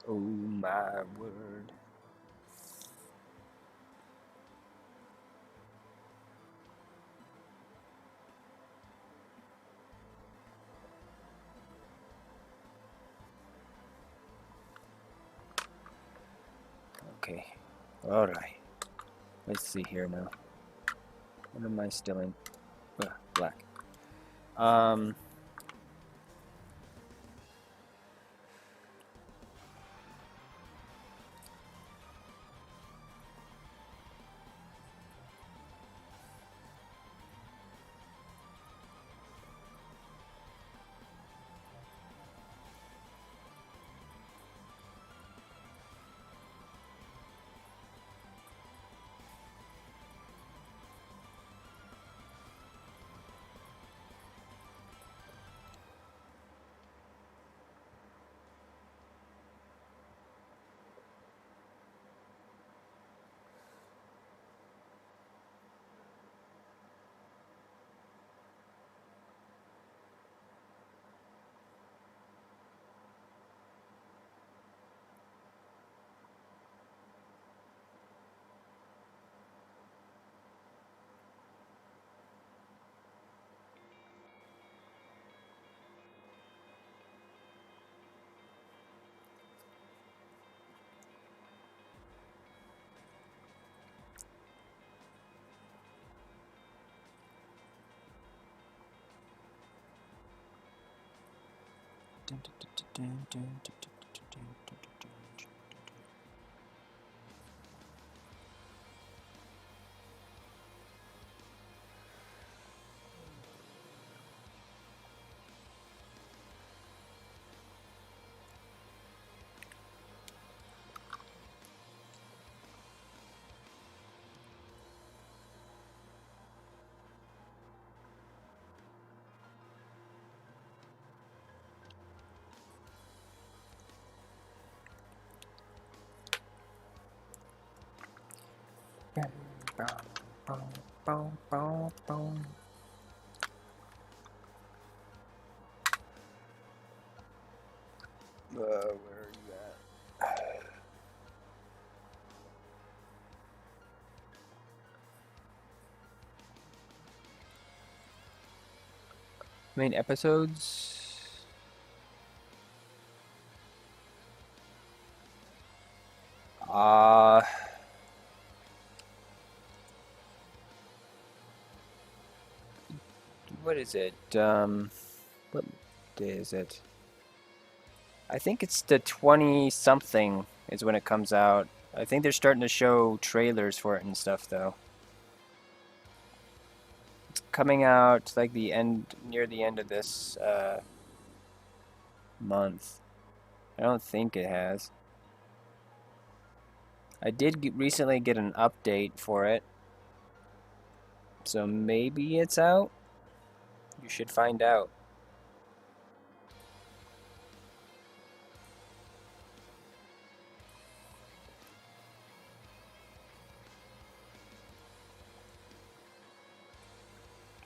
A: Oh my word. Okay. Alright. Let's see here now. What am I still in? Black. Where are you at? Main episodes. Uh, what is it? What day is it? I think it's the 20 something is when it comes out. I think they're starting to show trailers for it and stuff though. It's coming out like the end, near the end of this month. I don't think it has. I did recently get an update for it, so maybe it's out. You should find out.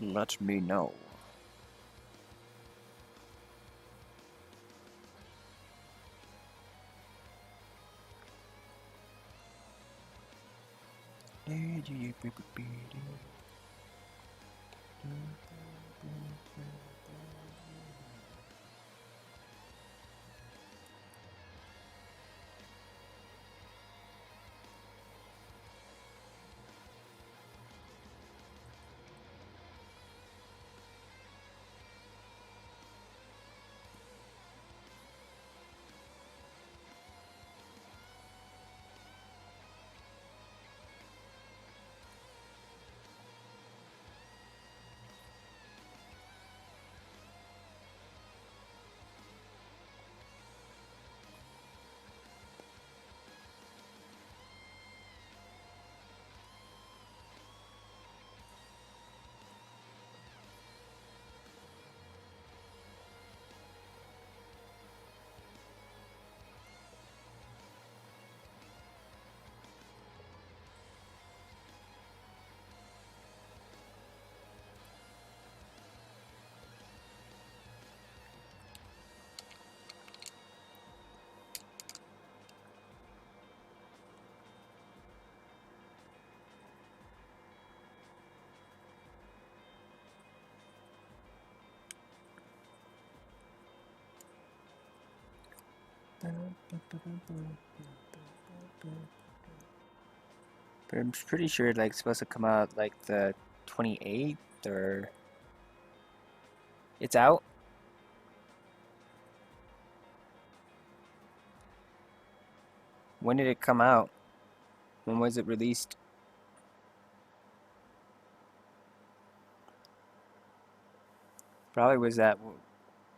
A: Let me know. But I'm pretty sure like it's supposed to come out like the 28th or it's out. When did it come out? When was it released? Probably was that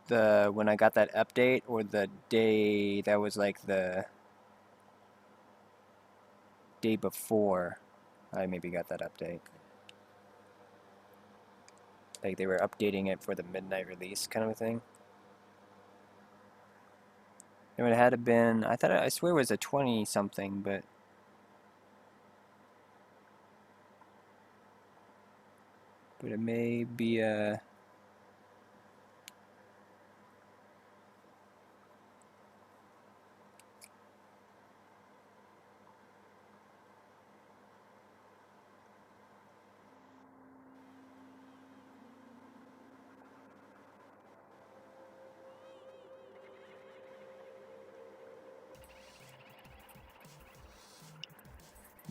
A: the when I got that update or the day that was like the day before I maybe got that update. Like they were updating it for the midnight release kind of a thing. It would have had been, I swear it was a 20 something, but it may be a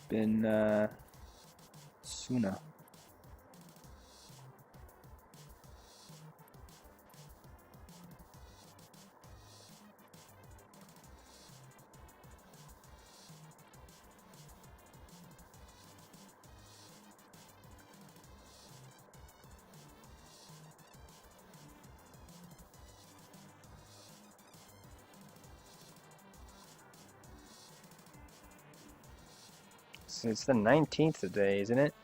A: been sooner. So it's the 19th today, isn't it?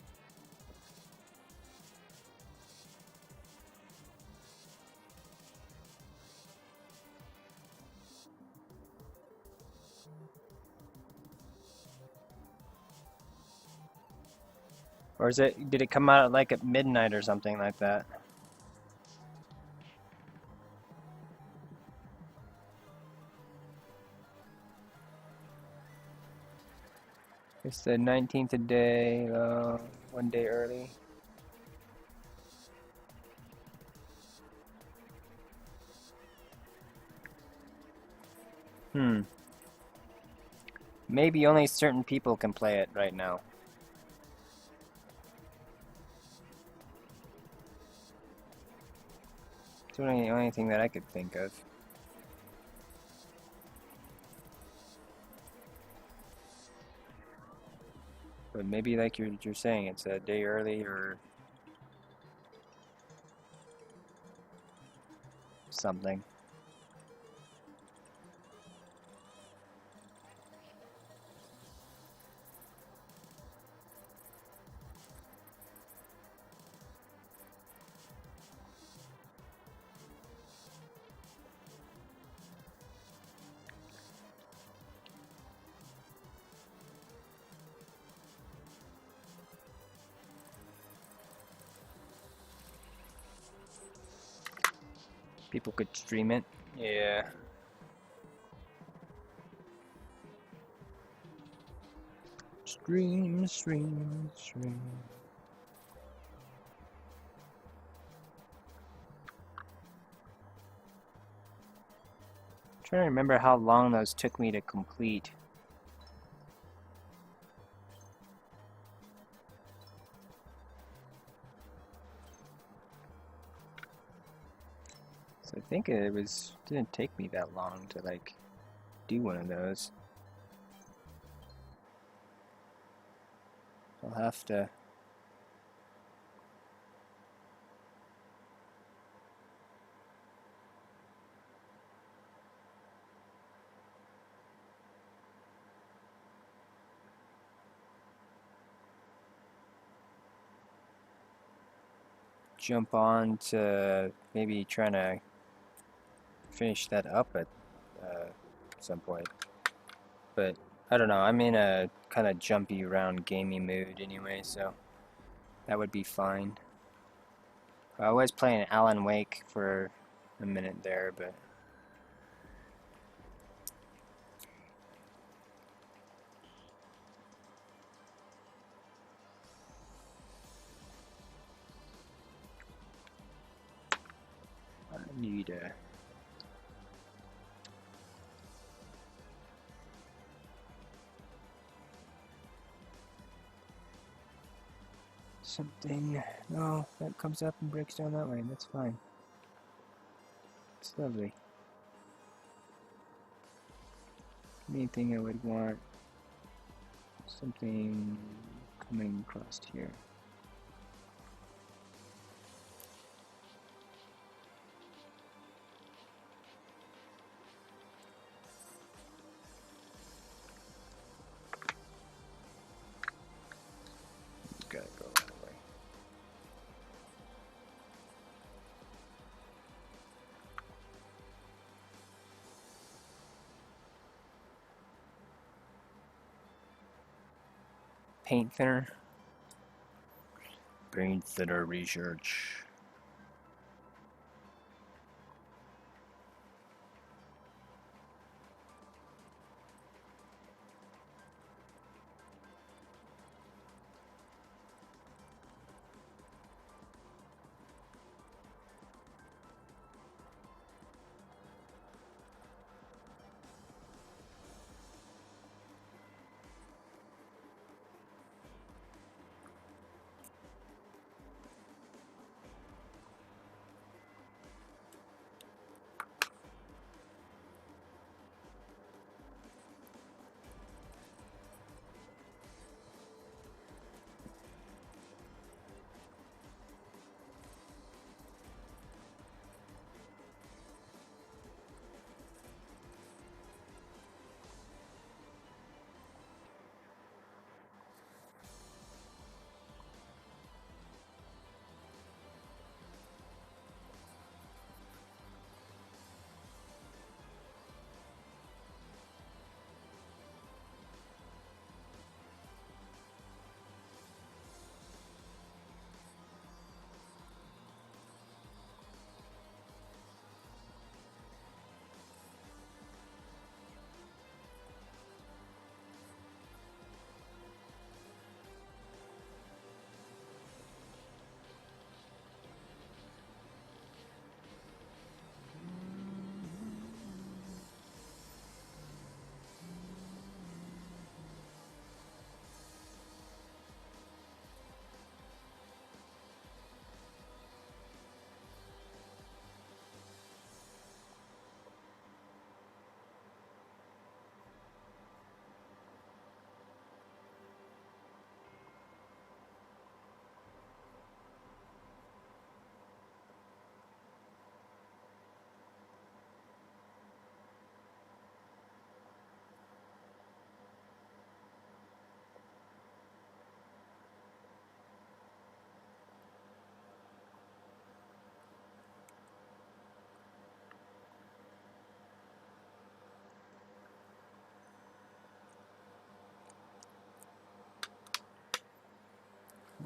A: Or is it, did it come out like at midnight or something like that? It's the 19th today, 1 day early. Hmm. Maybe only certain people can play it right now. It's the only thing that I could think of. But maybe like you're saying, it's a day early or something. People could stream it. Yeah. Stream, stream, stream. I'm trying to remember how long those took me to complete. So I think it didn't take me that long to like do one of those. I'll have to jump on to maybe trying to finish that up at some point. But I don't know, I'm in a kind of jumpy around gamey mood anyway, so that would be fine. I was playing Alan Wake for a minute there, but I need something. No, that comes up and breaks down that way. That's fine. It's lovely. Anything I would want, something coming across here. Gotta go that way. Paint thinner. Paint thinner research.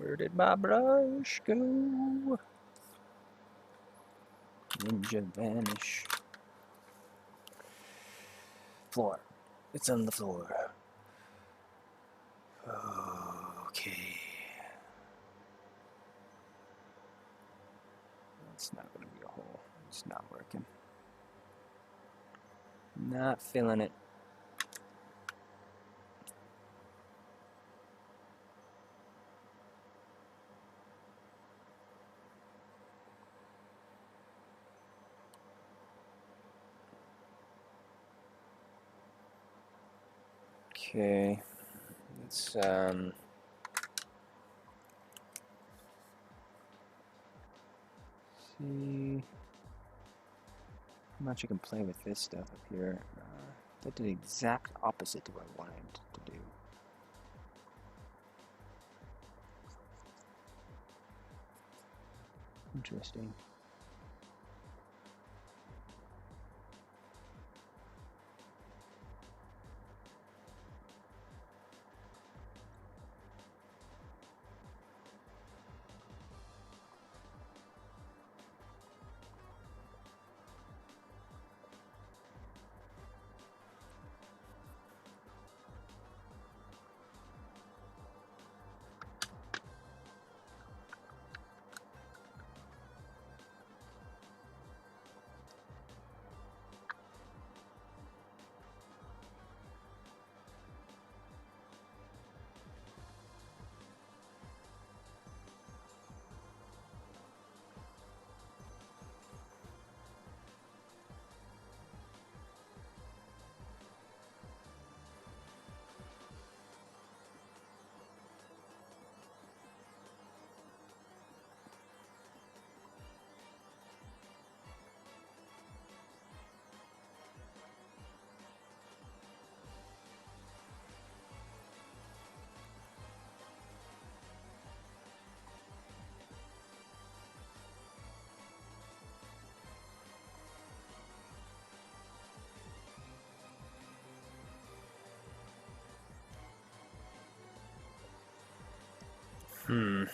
A: Where did my brush go? Ninja vanish. Floor. It's on the floor. Okay. It's not going to be a hole. It's not working. Not feeling it. Okay. Let's see how much I can play with this stuff up here. That did the exact opposite to what I wanted to do. Interesting. Hmm.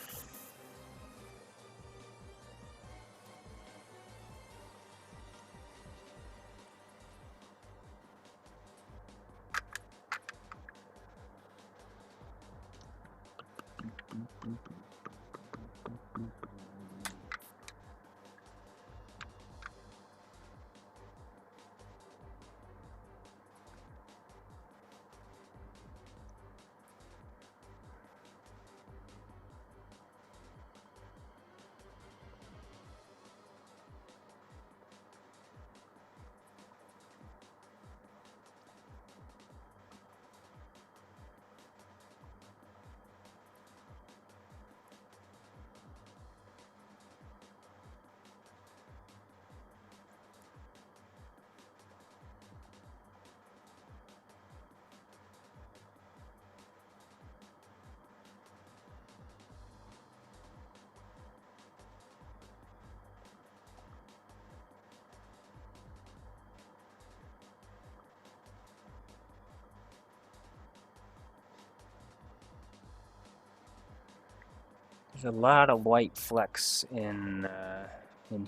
A: There's a lot of white flecks in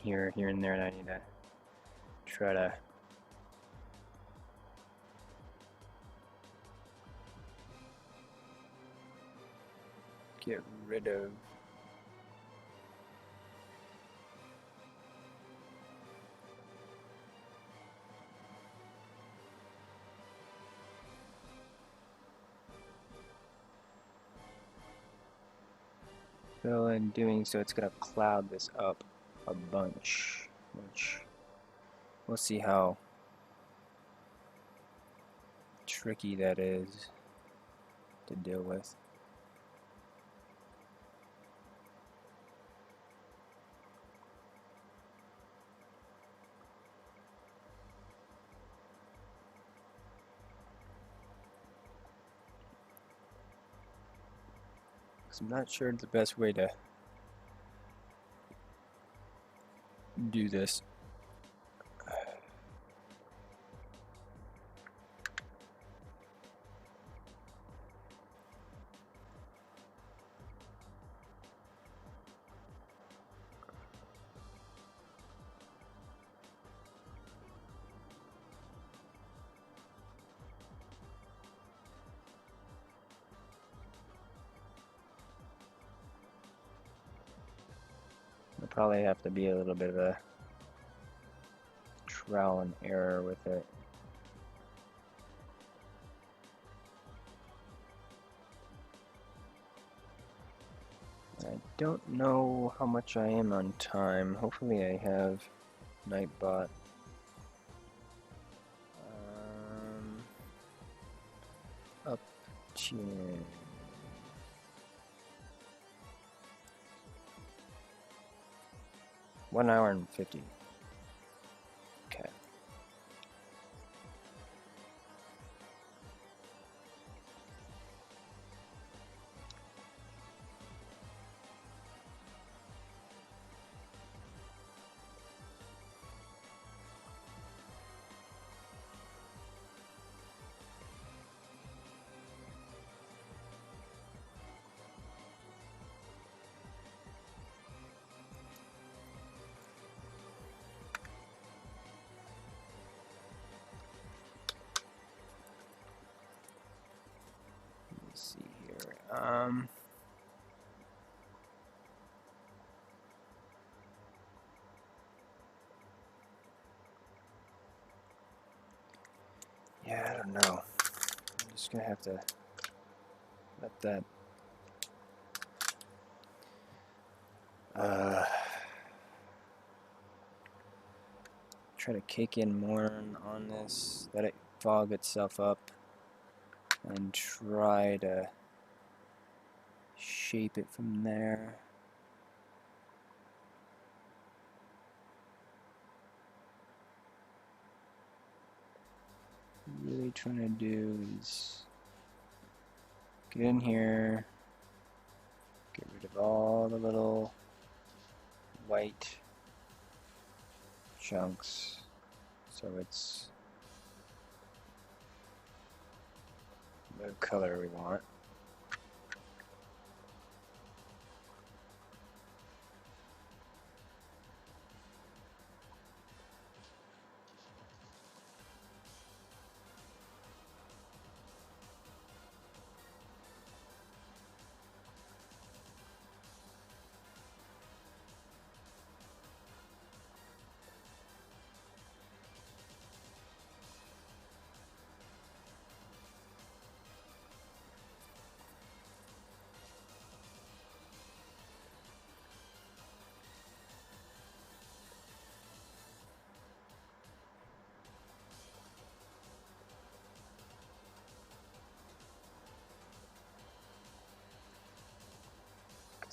A: here and there, and I need to try to get rid of. So in doing so, it's gonna cloud this up a bunch, which we'll see how tricky that is to deal with. So I'm not sure the best way to do this. probably have to be a little bit of a trial and error with it. I don't know how much I am on time. Hopefully I have Nightbot. Up to 1 hour and 50. Okay. Let's see here. Yeah, I don't know. I'm just gonna have to let that try to kick in more on this, let it fog itself up, and try to shape it from there. Really trying to do is get in here, get rid of all the little white chunks so it's the color we want.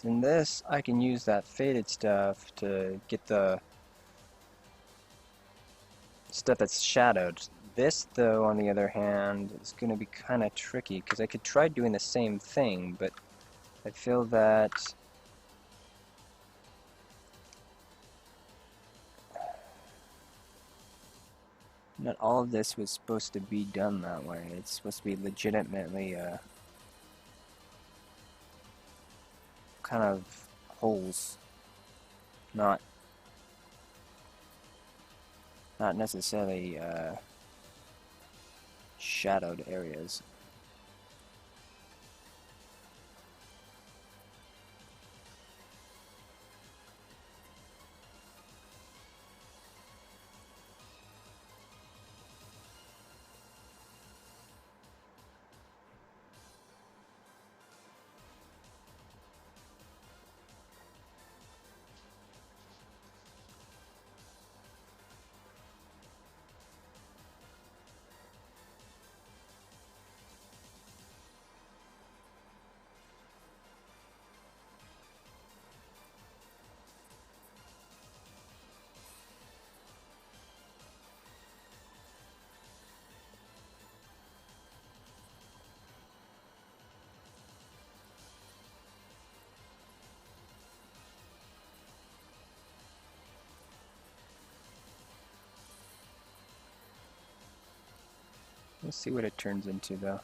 A: In this, I can use that faded stuff to get the stuff that's shadowed. This, though, on the other hand, is going to be kind of tricky because I could try doing the same thing, but I feel that not all of this was supposed to be done that way. It's supposed to be legitimately kind of holes, not necessarily shadowed areas. Let's see what it turns into, though.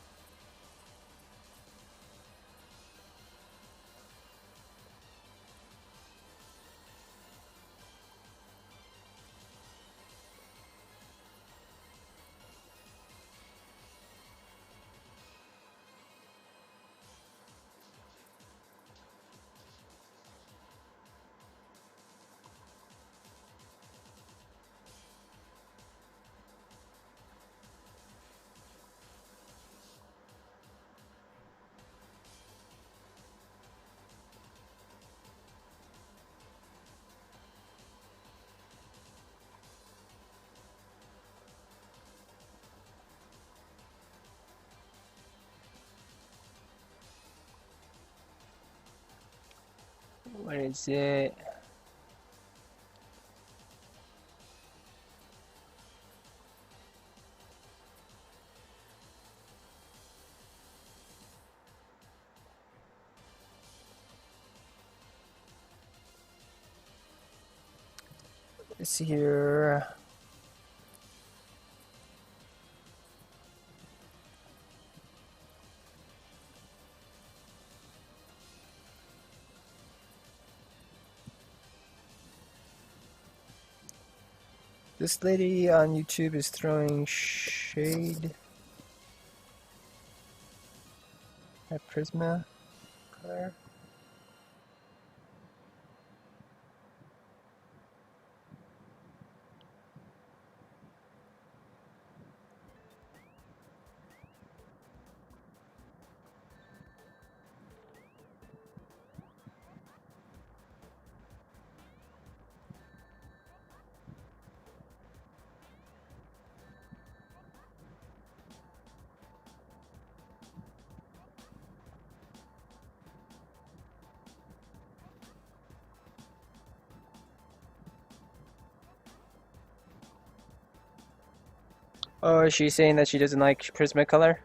A: What is it? Let's see here. This lady on YouTube is throwing shade at Prisma color. Oh, is she saying that she doesn't like Prisma color?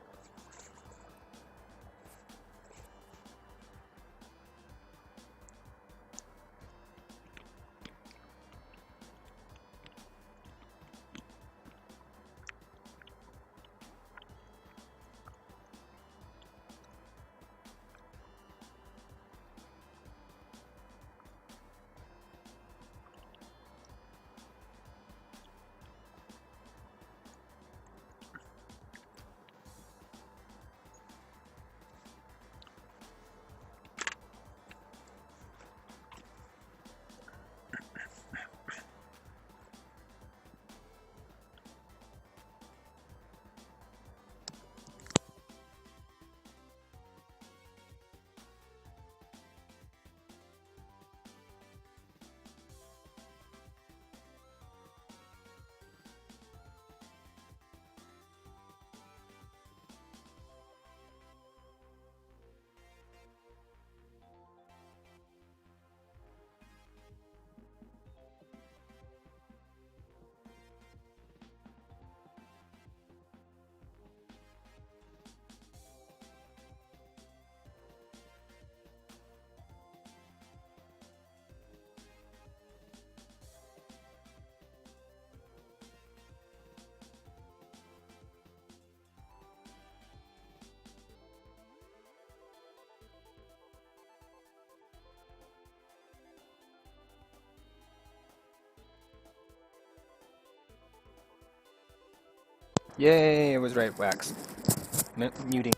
A: Yay, it was right, wax. Muting.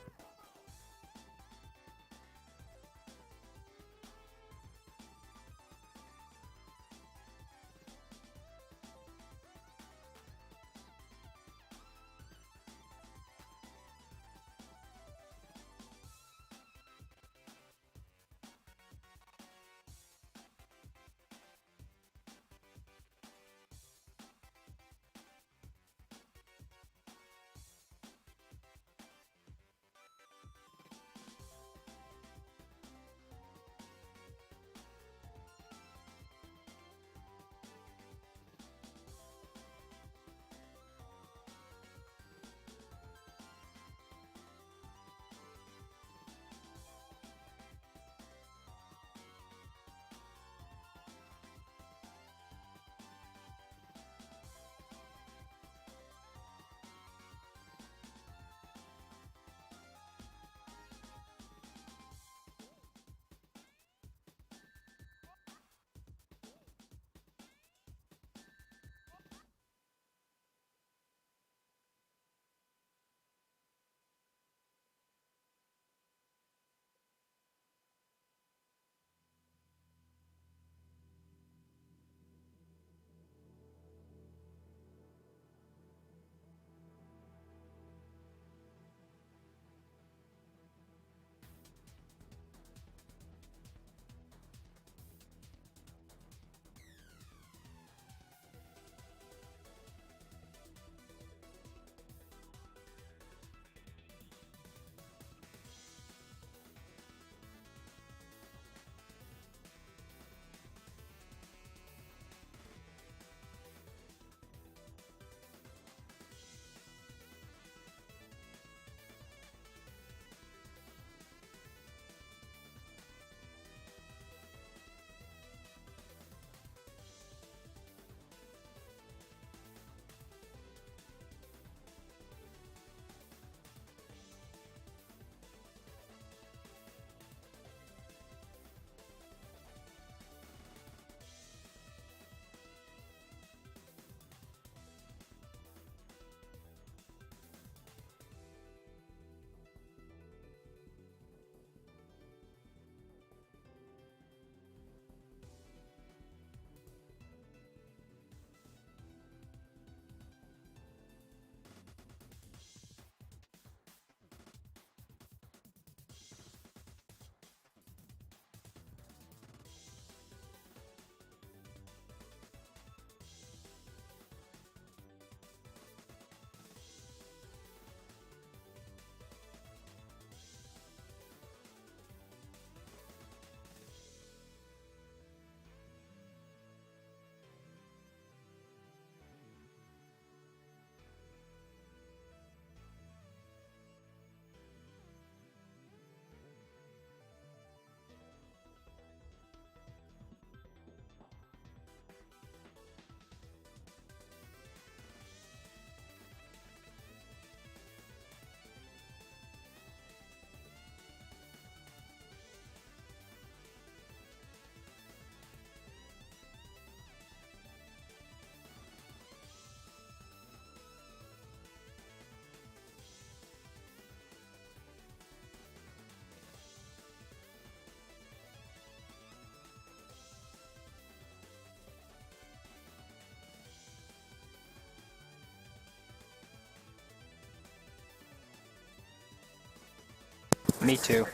A: Me too.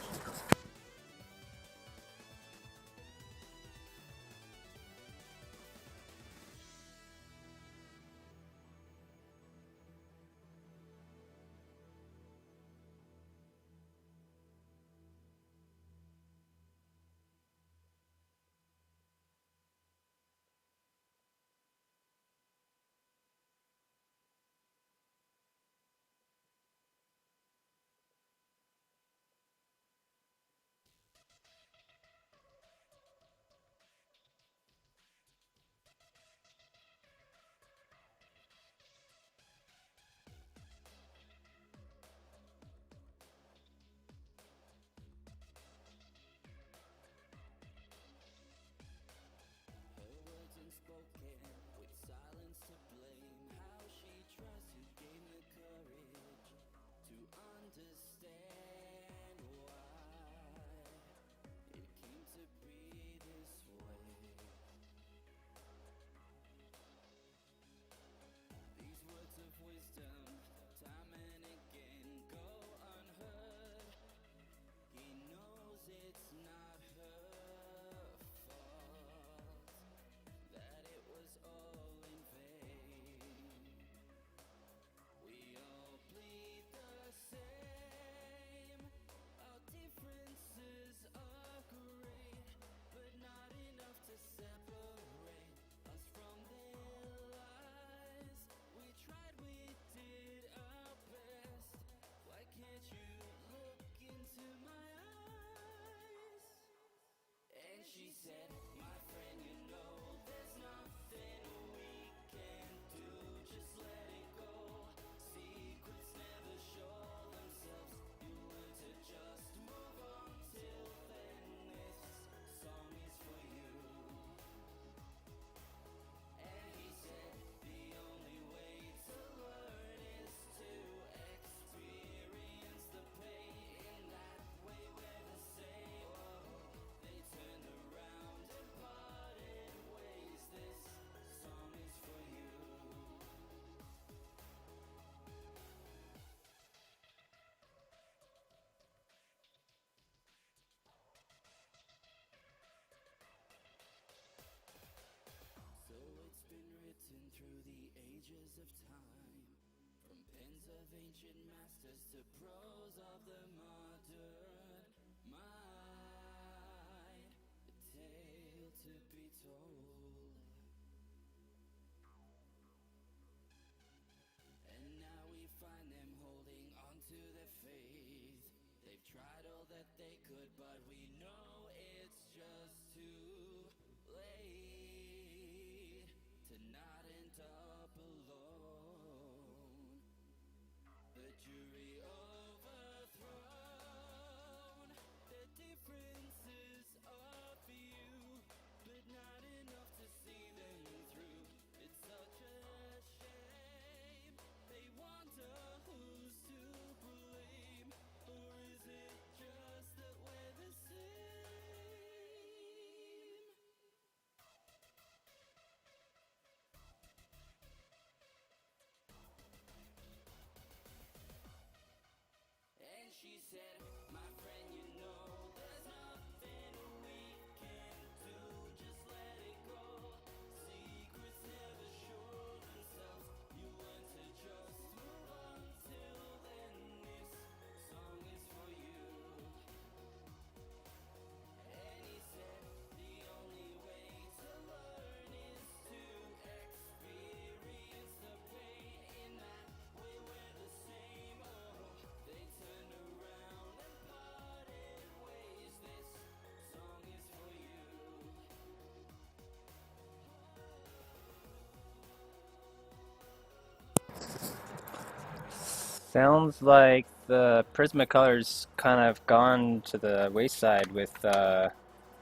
A: Sounds like the Prismacolor's kind of gone to the wayside with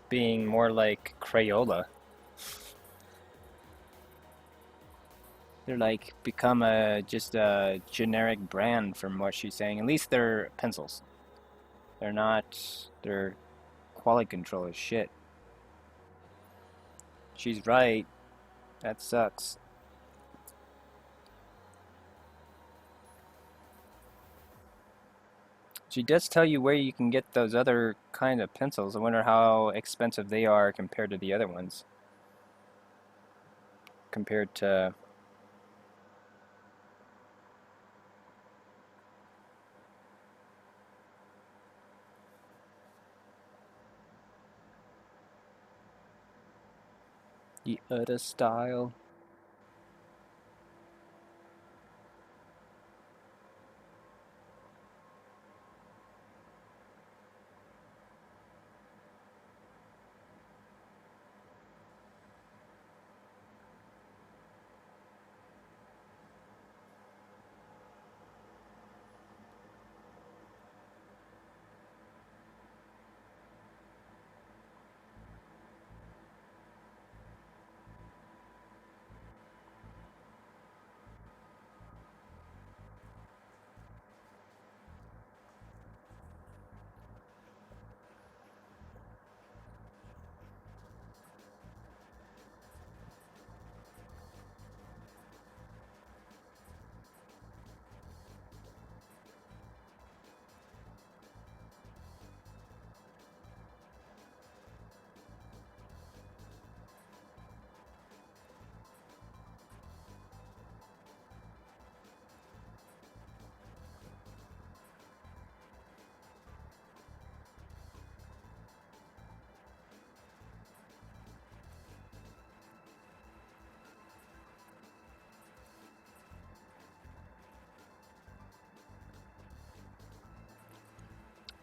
A: being more like Crayola. They're like become a just a generic brand from what she's saying. At least they're pencils. They're not. Their quality control is shit. She's right. That sucks. She does tell you where you can get those other kind of pencils. I wonder how expensive they are compared to the other ones. Compared to... the other style.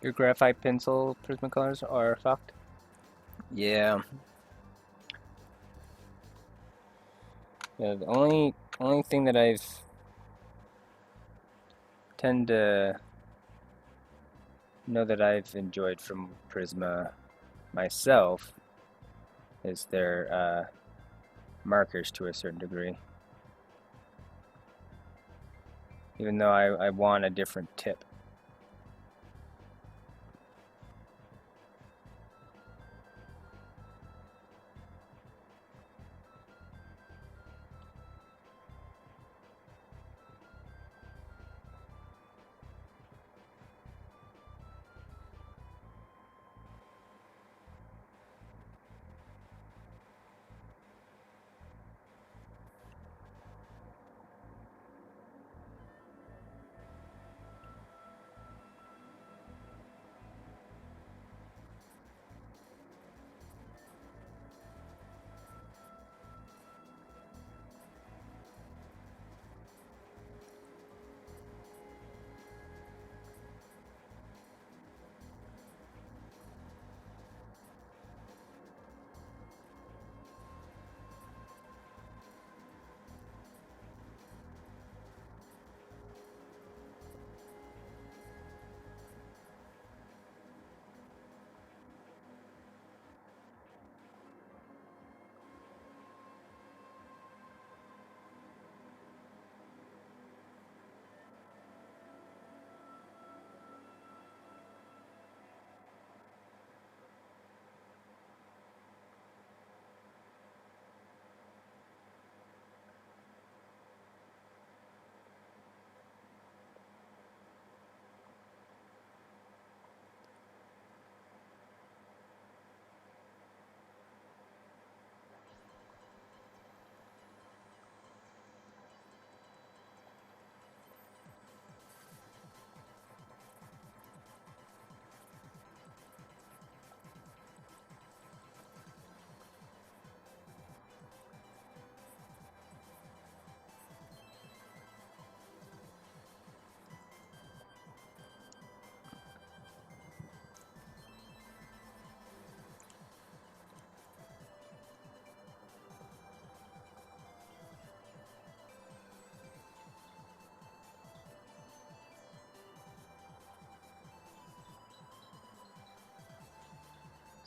A: Your graphite pencil Prismacolors are fucked? Yeah. Yeah, the only thing that I've tend to know that I've enjoyed from Prisma myself is their markers to a certain degree. Even though I want a different tip.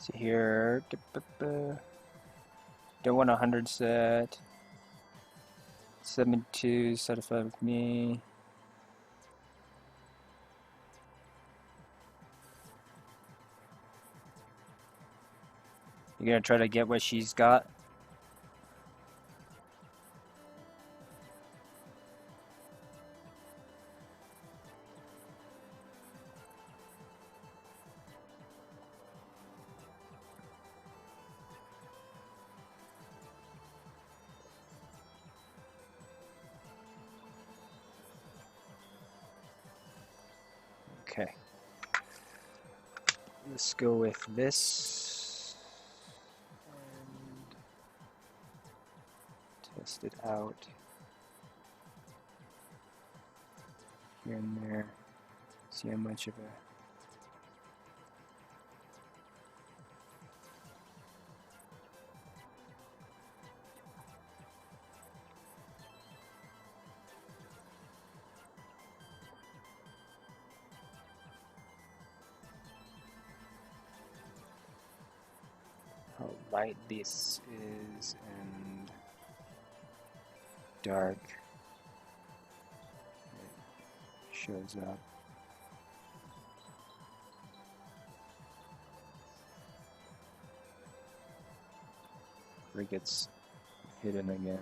A: See here, don't want 100 set. 72 satisfied with me. You're gonna try to get what she's got. Okay. Let's go with this and test it out here and there. See how much of a how light this is and dark it shows up. Where it gets hidden again.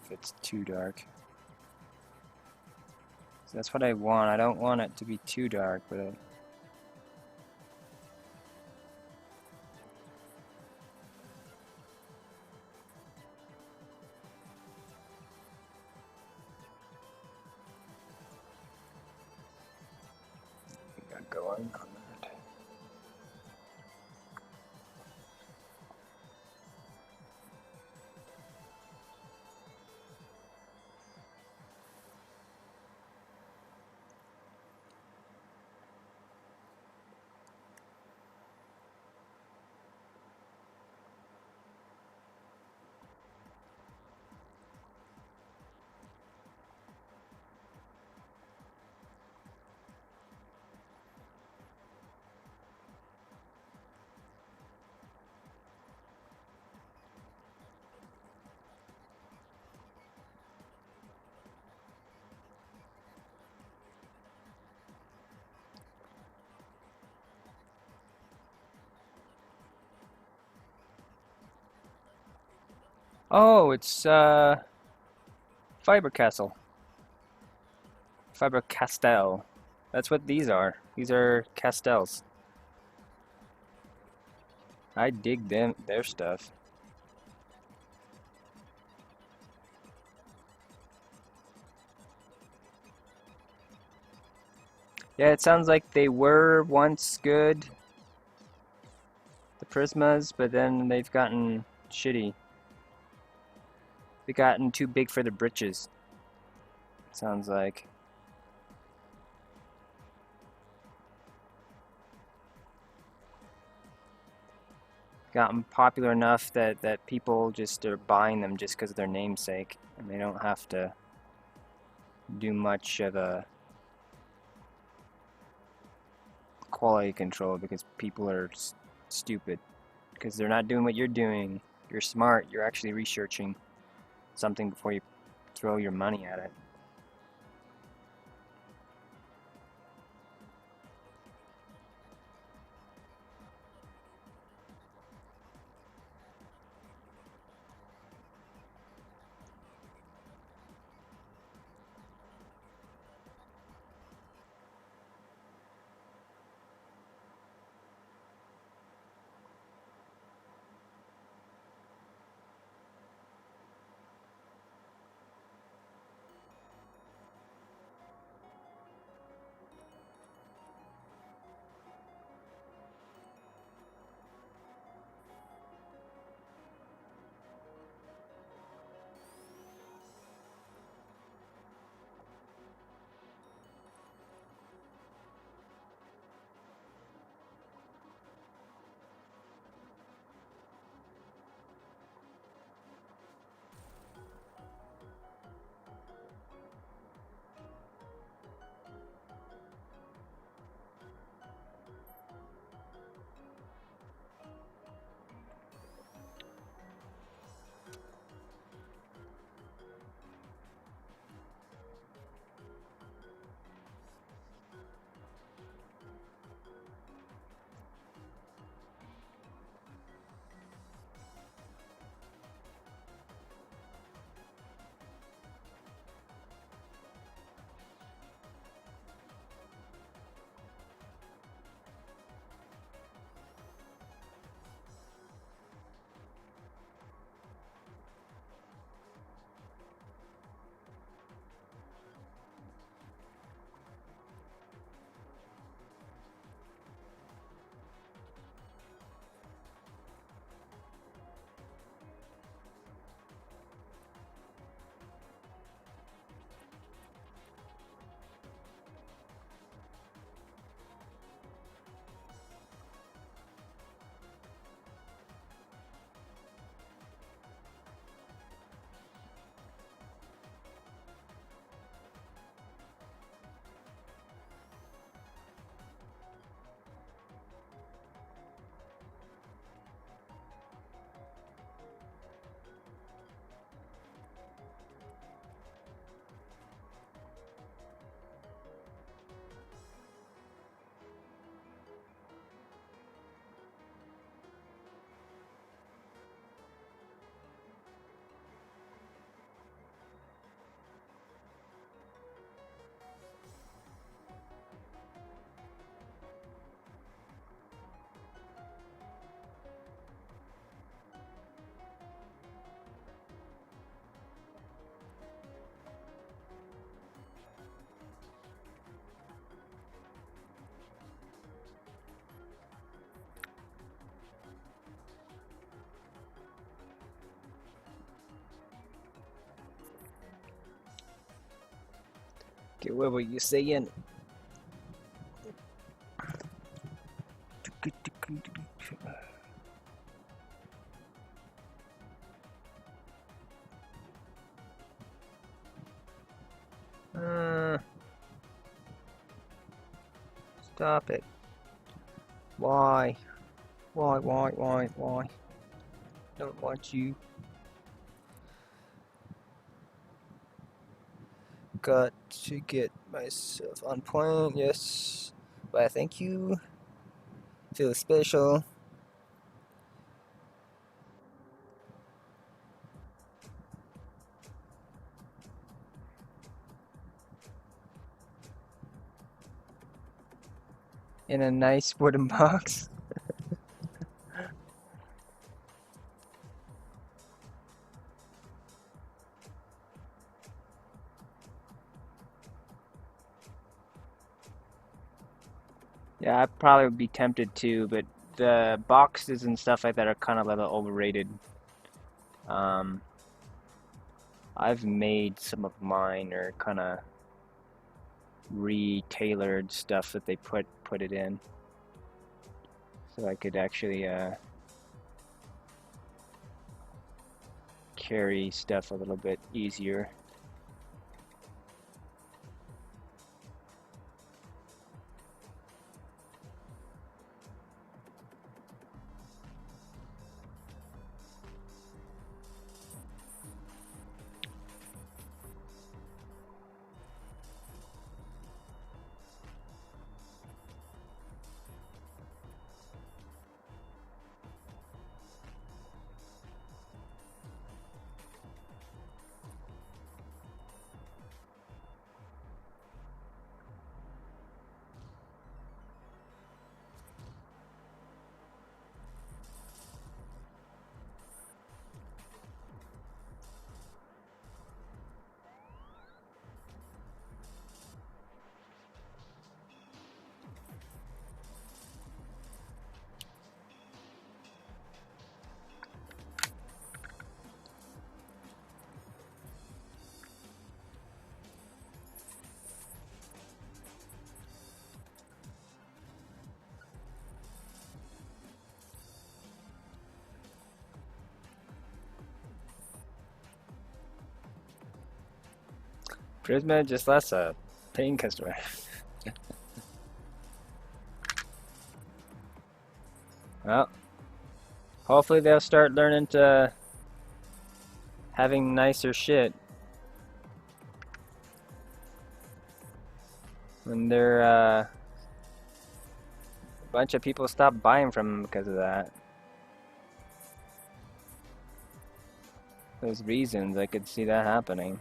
A: If it's too dark. So that's what I want. I don't want it to be too dark, but I got going on that. Oh, it's Fiber Castle. Fiber Castell. That's what these are. These are castels. I dig their stuff. Yeah, it sounds like they were once good, the Prismas, but then they've gotten shitty. They've gotten too big for the britches. Sounds like. Gotten popular enough that people just are buying them just because of their namesake, and they don't have to do much of a quality control because people are stupid. Because they're not doing what you're doing. You're smart. You're actually researching something before you throw your money at it. Okay, what were you saying? Stop it. Why? Why? Don't want you. Got to get myself on point, yes. Why, thank you. Feel special. In a nice wooden box. Yeah, I probably would be tempted to, but the boxes and stuff like that are kind of a little overrated. Um, I've made some of mine or kind of re-tailored stuff that they put it in, so I could actually carry stuff a little bit easier. Prisma just less a paying customer. Well, hopefully they'll start learning to having nicer shit when they're a bunch of people stop buying from them because of that. Those reasons, I could see that happening.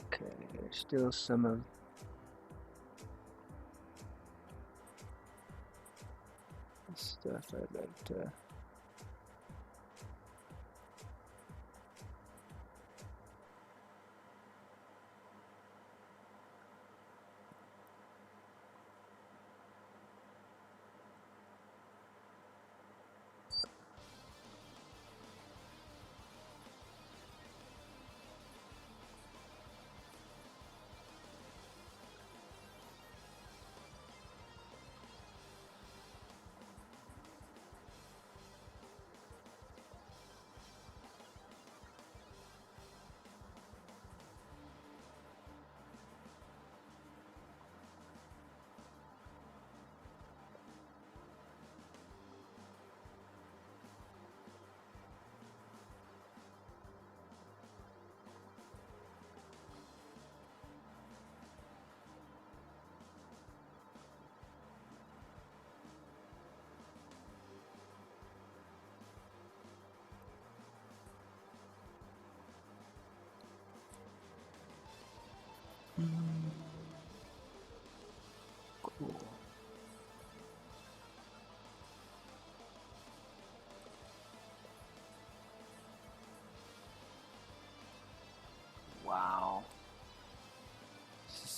A: Okay, there's still some of the stuff I'd like to.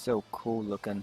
A: So cool looking.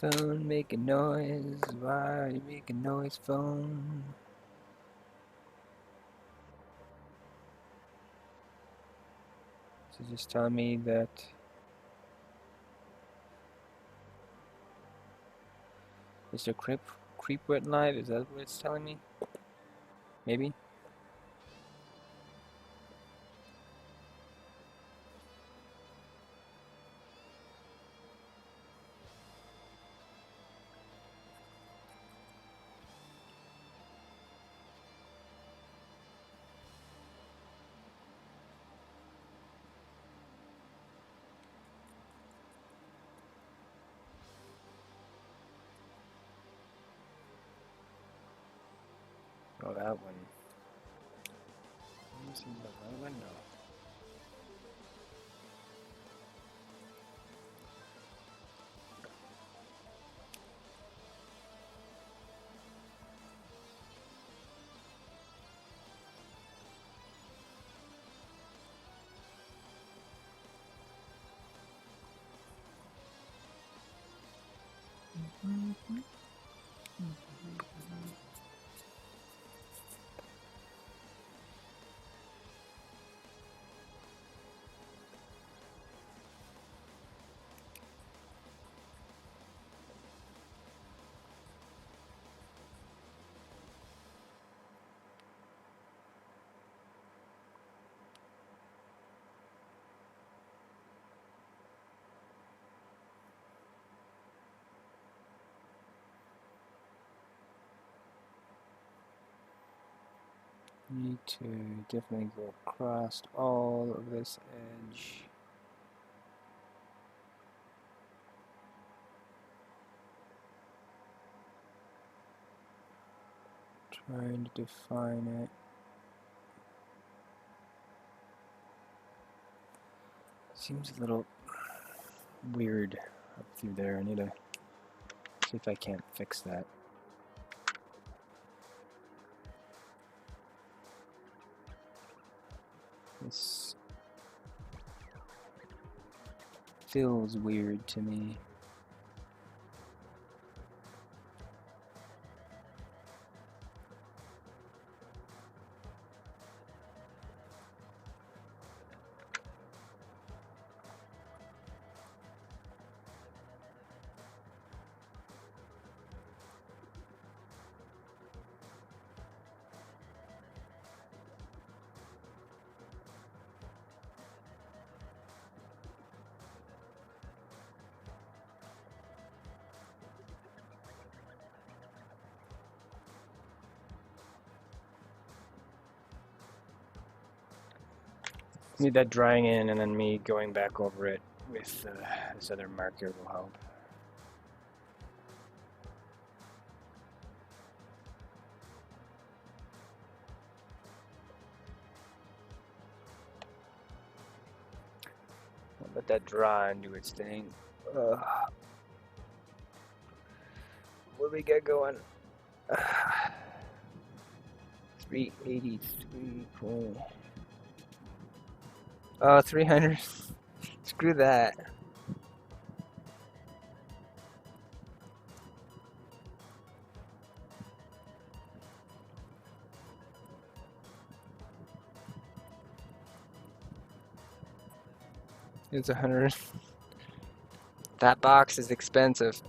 A: Phone making noise. Why are you making noise, phone? So just tell me that Mr. Creep went live. Is that what it's telling me? Maybe. Oh, that one. Let me see the other one. No. Need to definitely go across all of this edge. Trying to define it. Seems a little weird up through there. I need to see if I can't fix that. This feels weird to me. Need that drying in, and then me going back over it with this other marker will help. I'll let that dry and do its thing. What do we got going? 3 383. Cool. Oh, 300. Screw that. It's 100. That box is expensive.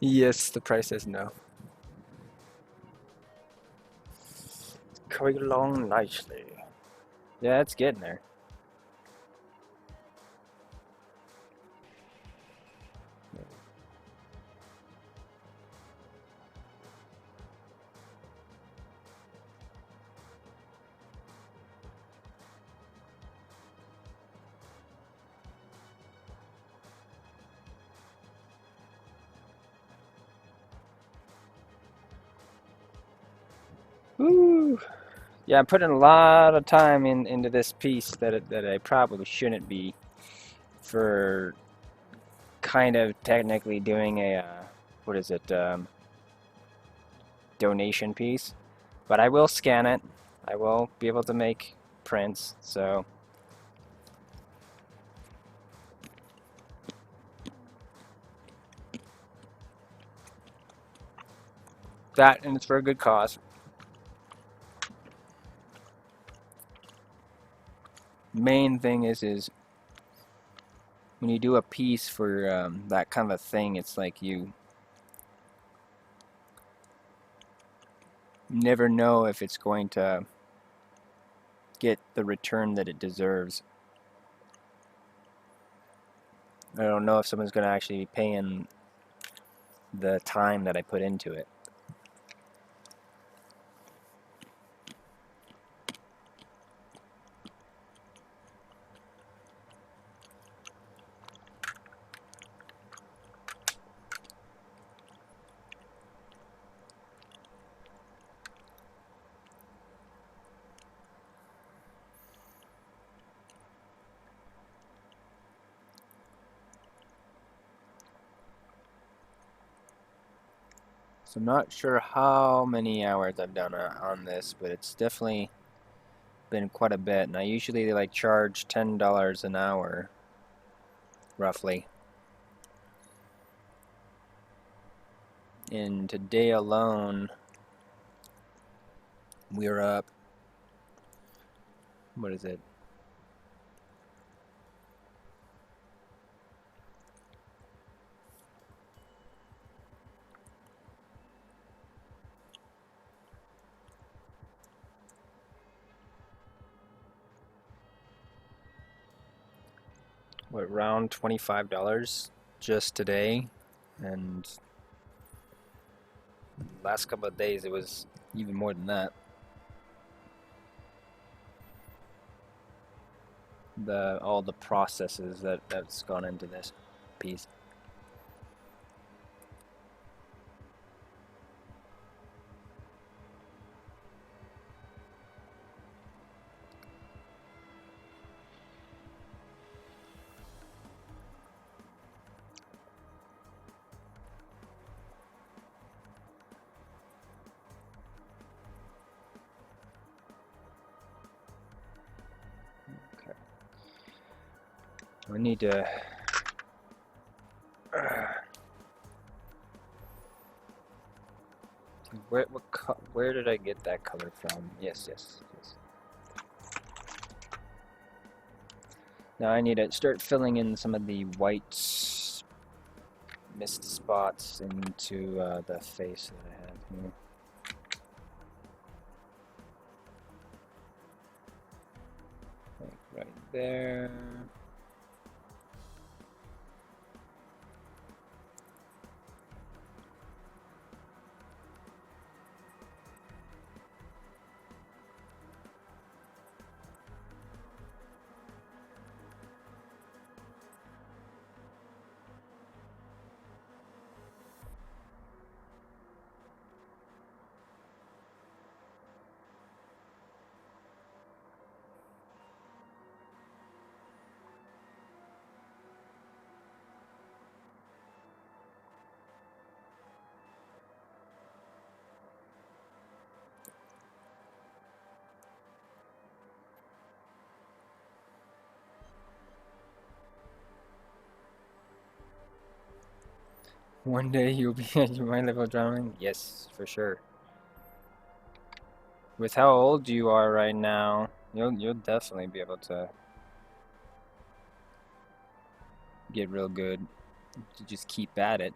A: Yes, the price says no. Going along nicely. Yeah, it's getting there. Woo! Yeah, I'm putting a lot of time into this piece that I probably shouldn't be for kind of technically doing a what is it, donation piece. But I will scan it. I will be able to make prints. So that, and it's for a good cause. Main thing is when you do a piece for that kind of a thing, it's like you never know if it's going to get the return that it deserves. I don't know if someone's going to actually be paying the time that I put into it. So I'm not sure how many hours I've done on this, but it's definitely been quite a bit. And I usually like charge $10 an hour, roughly. And today alone, we're up, what is it? What, around $25 just today, and last couple of days it was even more than that. All the processes that's gone into this piece. Okay. We need to where did I get that color from? Yes. Now I need to start filling in some of the white mist spots into the face that I have here. Like right there. One day you'll be at your mind level drawing? Yes, for sure. With how old you are right now, you'll definitely be able to get real good. To just keep at it.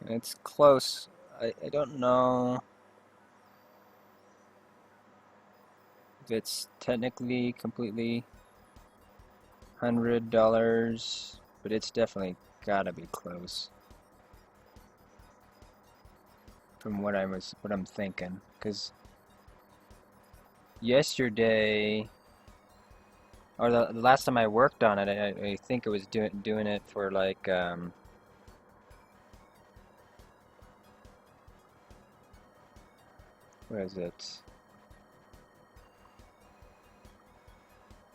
A: It's close. I don't know if it's technically completely $100, but it's definitely gotta be close from what I'm thinking. 'Cause yesterday, or the last time I worked on it, I think it was doing it for like what is it?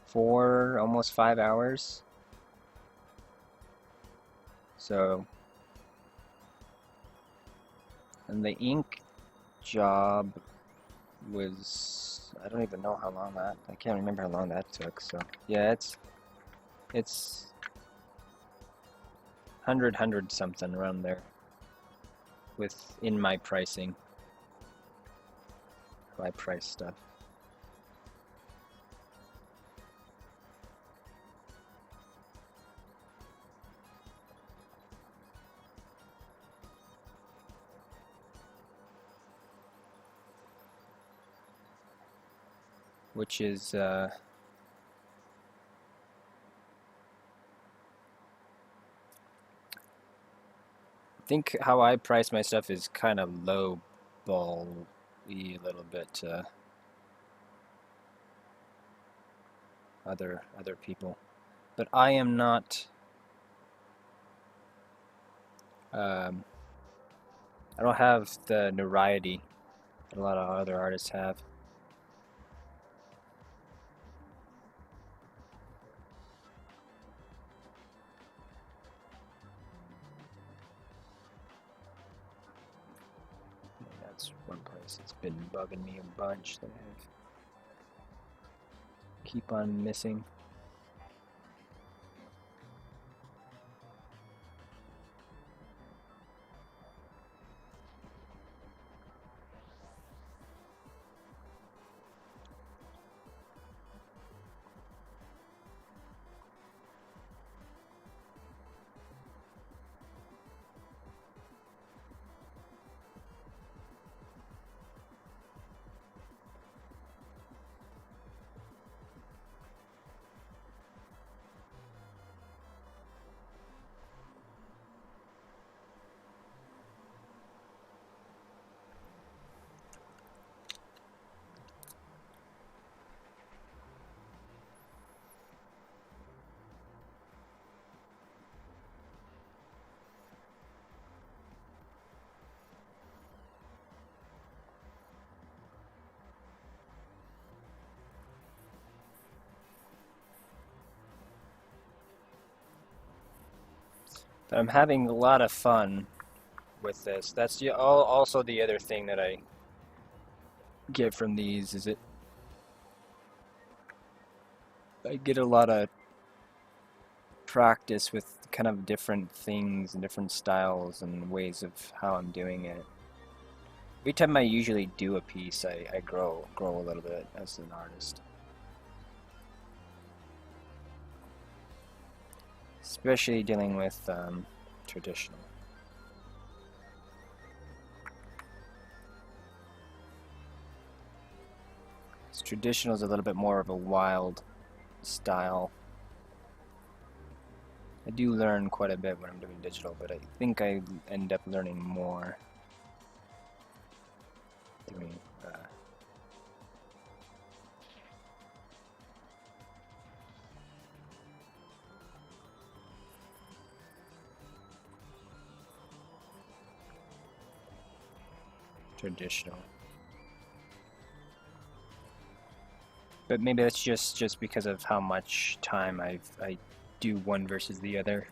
A: 4, almost 5 hours. So, and the ink job was, I don't even know how long that, I can't remember how long that took. So yeah, it's 100 something around there within my pricing, my price stuff. Which is I think how I price my stuff is kind of low ball-y a little bit to other people, but I am not. I don't have the notoriety that a lot of other artists have. That's one place that's been bugging me a bunch that I keep on missing. But I'm having a lot of fun with this. That's also the other thing that I get from these is I get a lot of practice with kind of different things and different styles and ways of how I'm doing it. Every time I usually do a piece, I grow a little bit as an artist. Especially dealing with traditional. Traditional is a little bit more of a wild style. I do learn quite a bit when I'm doing digital, but I think I end up learning more doing traditional. But maybe that's just because of how much time I do one versus the other.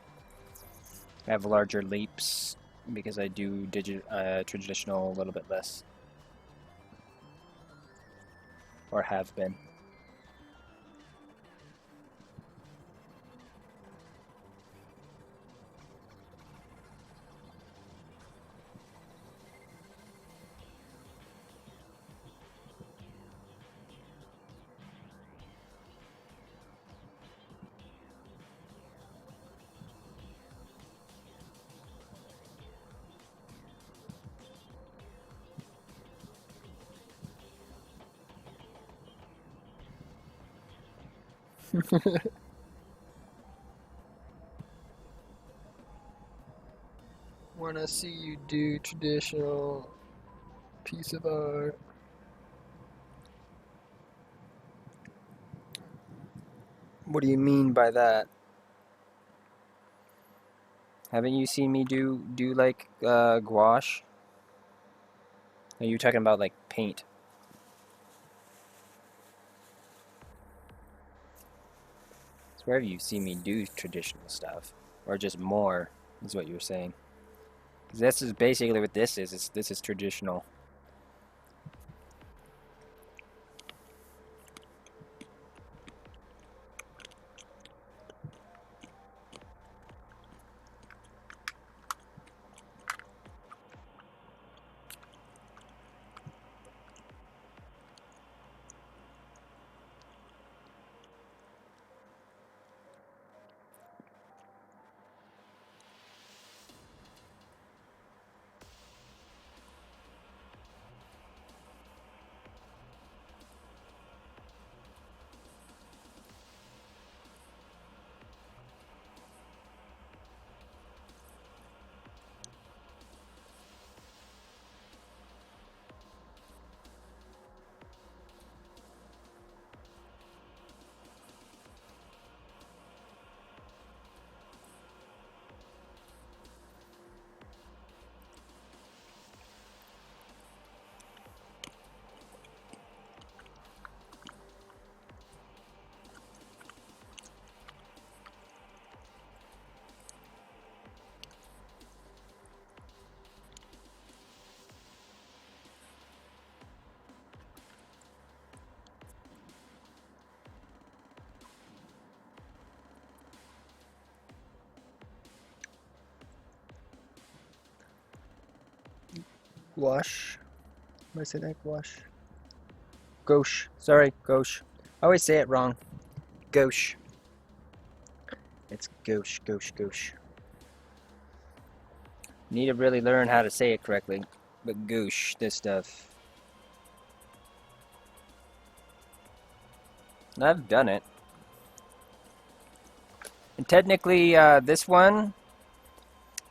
A: I have larger leaps because I do traditional a little bit less, or have been.
B: Wanna see you do traditional piece of art.
A: What do you mean by that? Haven't you seen me do like gouache? Are you talking about like paint? It's wherever you see me do traditional stuff, or just more, is what you're saying. 'Cause this is basically what this is. This is traditional.
B: Gouache. Am I saying that? Gouache.
A: Gauche. Sorry, gauche. I always say it wrong. Gauche. It's gauche, gauche, gauche. Need to really learn how to say it correctly. But gauche, this stuff. I've done it. And technically, this one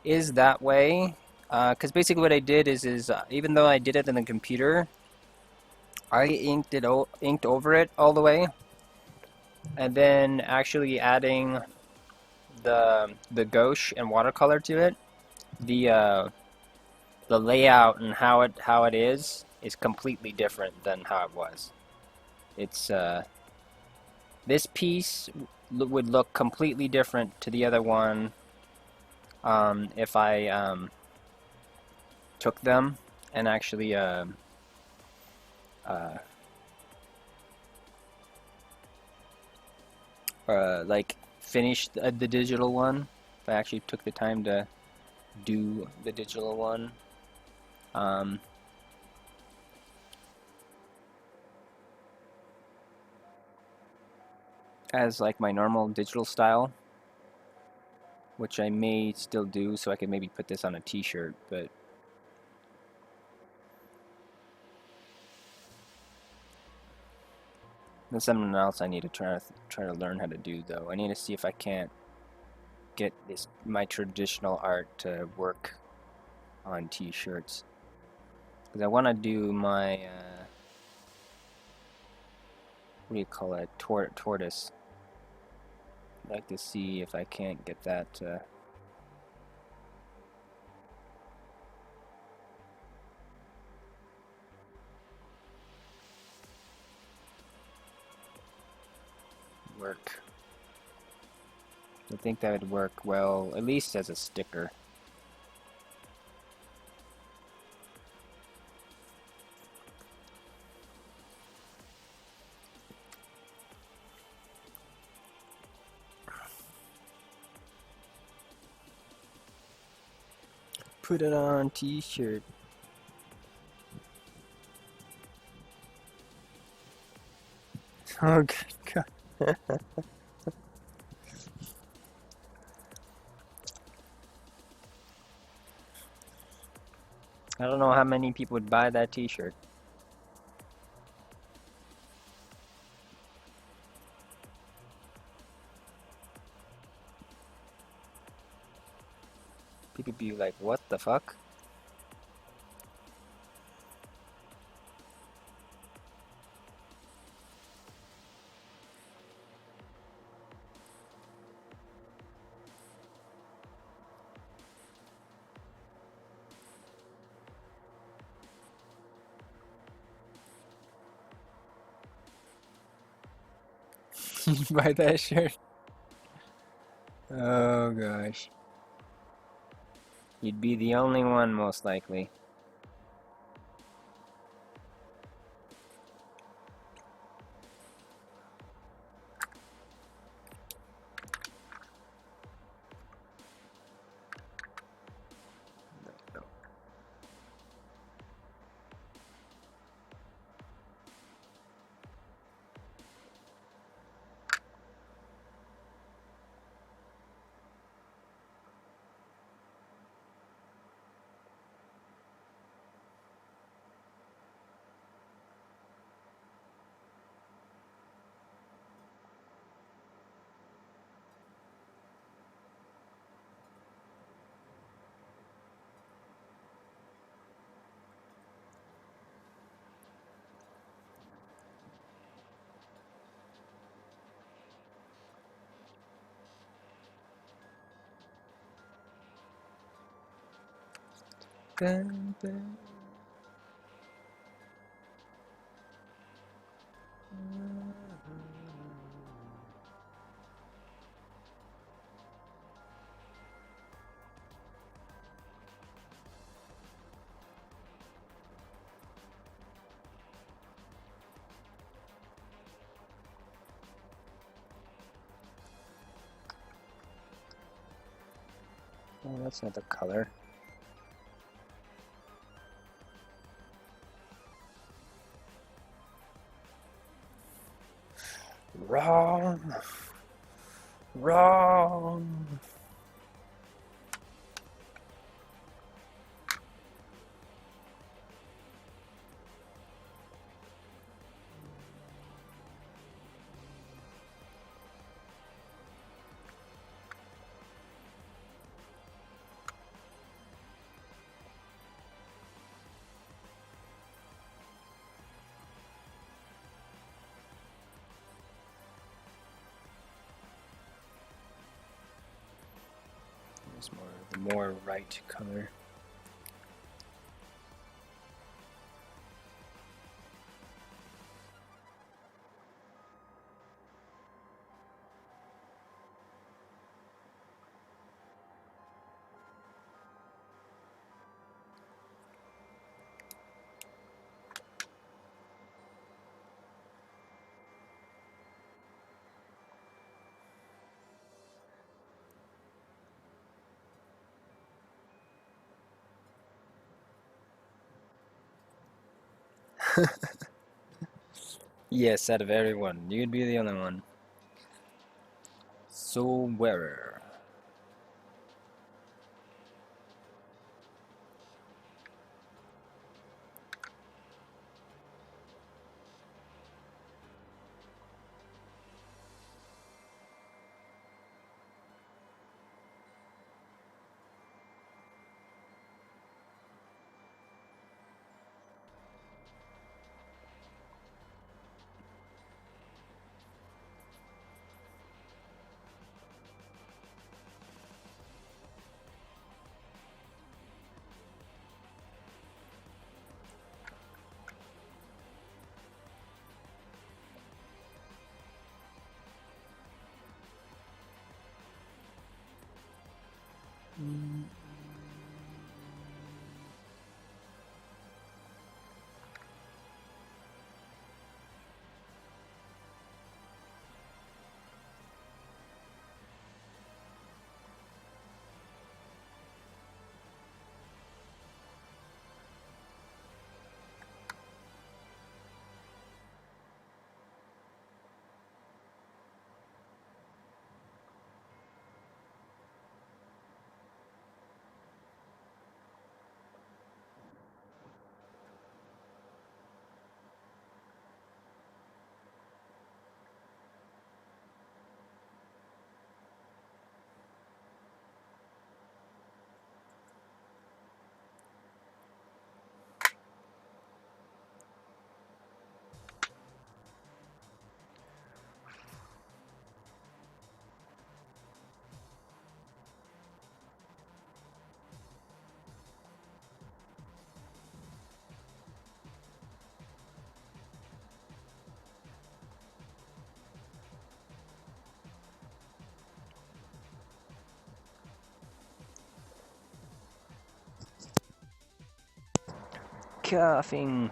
A: is that way. Because basically what I did is even though I did it in the computer, I inked over it all the way, and then actually adding the gouache and watercolor to it, the layout and how it is completely different than how it was. It's this piece would look completely different to the other one if I took them and actually uh, like finished the digital one. If I actually took the time to do the digital one. Um, as like my normal digital style, which I may still do, so I could maybe put this on a t-shirt, but that's something else I need to try to learn how to do though. I need to see if I can't get my traditional art to work on t-shirts, because I want to do my what do you call it, tortoise. I'd like to see if I can't get that work. I think that would work well, at least as a sticker. Put it on t-shirt. Oh, good God. I don't know how many people would buy that t-shirt. People be like, what the fuck? Buy that shirt? Oh gosh. You'd be the only one, most likely. Dun, dun. Oh, that's not the color. Wrong. Wrong. There's the more right color. Yes, out of everyone, you'd be the only one. So wearer. coughing.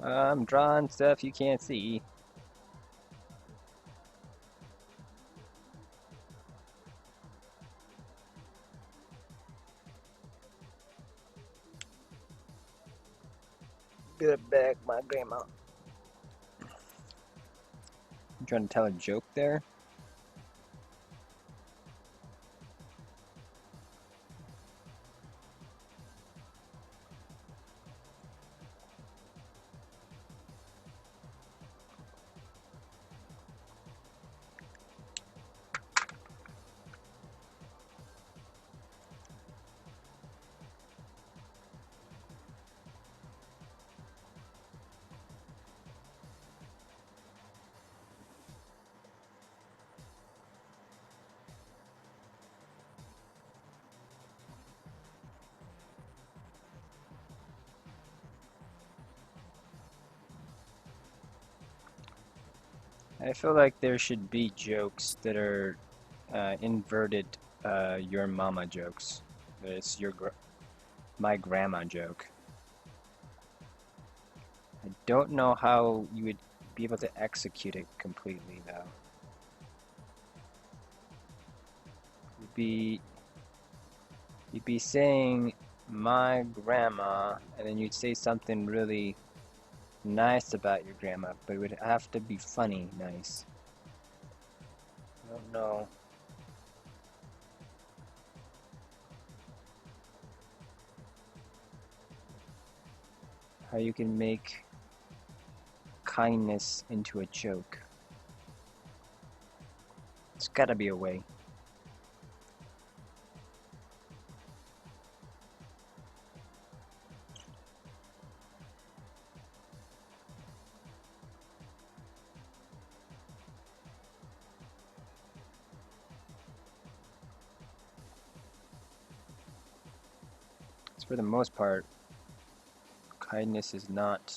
A: I'm drawing stuff you can't see. Good back, my grandma. You trying to tell a joke there? I feel like there should be jokes that are inverted your mama jokes. It's my grandma joke. I don't know how you would be able to execute it completely though. You'd be saying my grandma and then you'd say something really nice about your grandma, but it would have to be funny nice. I don't know how you can make kindness into a joke. There's gotta be a way. For the most part, kindness is not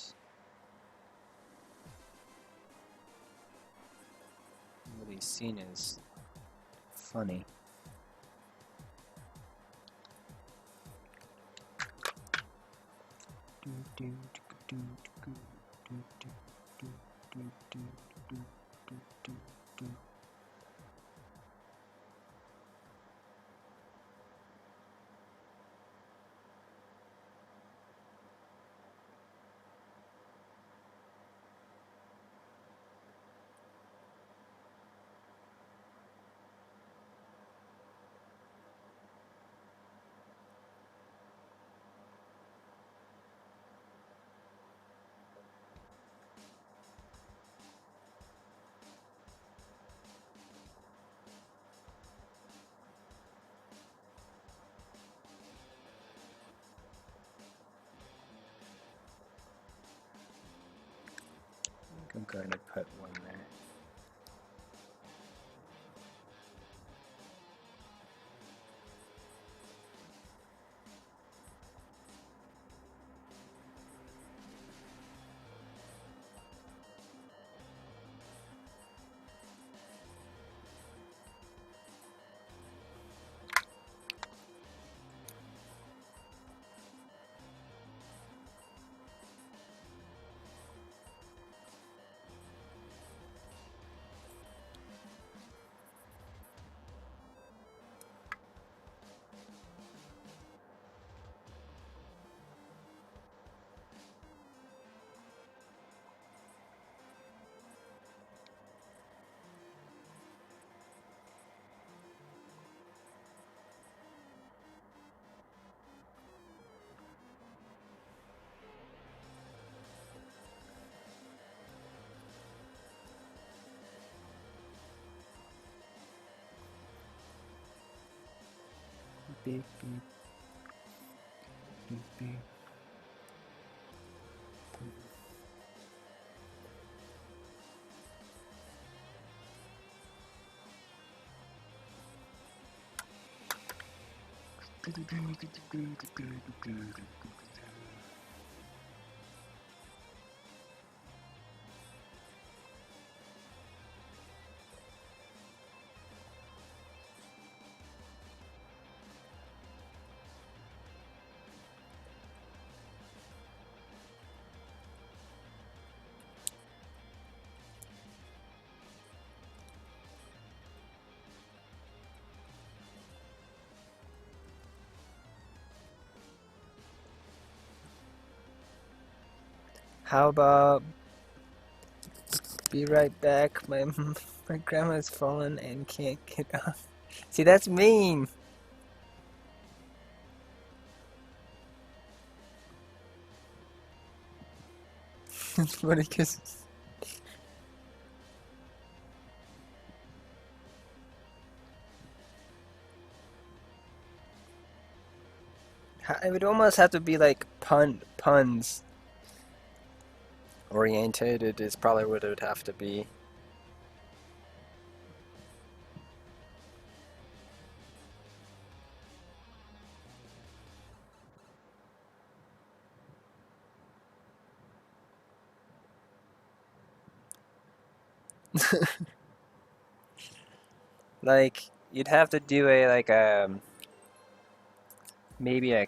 A: really seen as funny. I'm going to put one there. beep, beep, beep, beep.
B: How about be right back? My my grandma's fallen and can't get up. See, that's mean. It's funny because it would almost have to be like puns oriented. It is probably what it would have to be. Like you'd have to do a like maybe a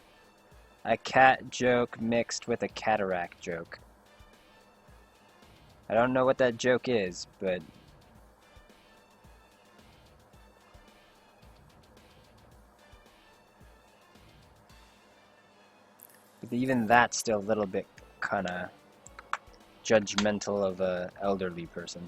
B: cat joke mixed with a cataract joke. I don't know what that joke is, but even that's still a little bit kind of judgmental of a elderly person.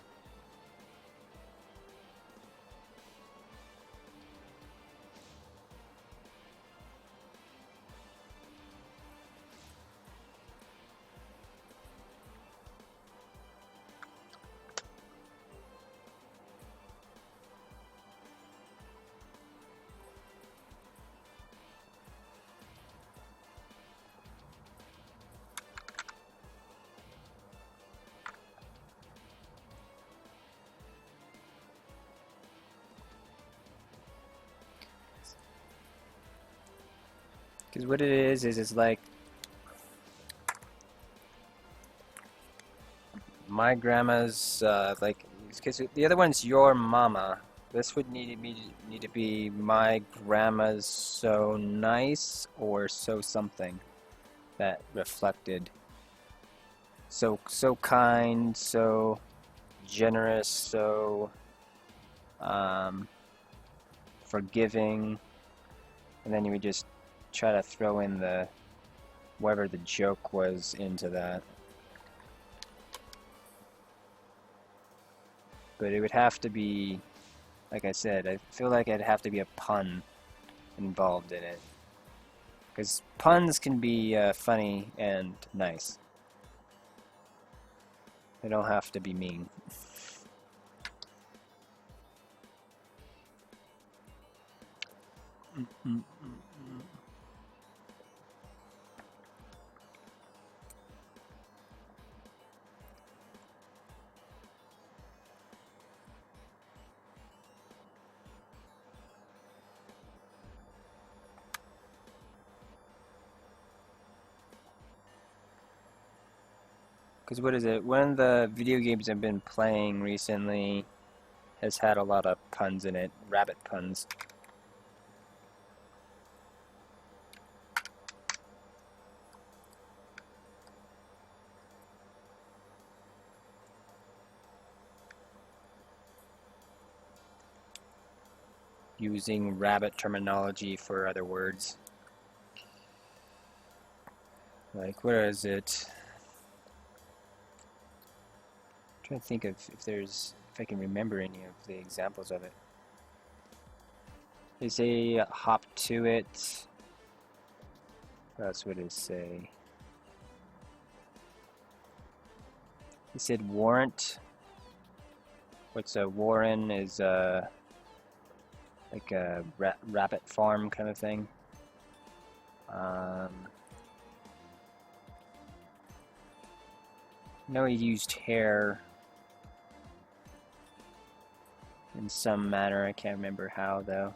B: Because what it is it's like my grandma's like because the other one's your mama. This would need to be my grandma's so nice or so something that reflected so kind, so generous, so forgiving, and then you would just try to throw in the whatever the joke was into that. But it would have to be, like I said, I feel like it'd have to be a pun involved in it. Because puns can be funny and nice. They don't have to be mean. Because what is it? One of the video games I've been playing recently has had a lot of puns in it. Rabbit puns. Using rabbit terminology for other words. Like, where is it? I'm trying to think of if I can remember any of the examples of it. They say hop to it. That's what it say. They said warrant. What's a warren is like a rabbit farm kind of thing. know he used hair in some manner. I can't remember how though.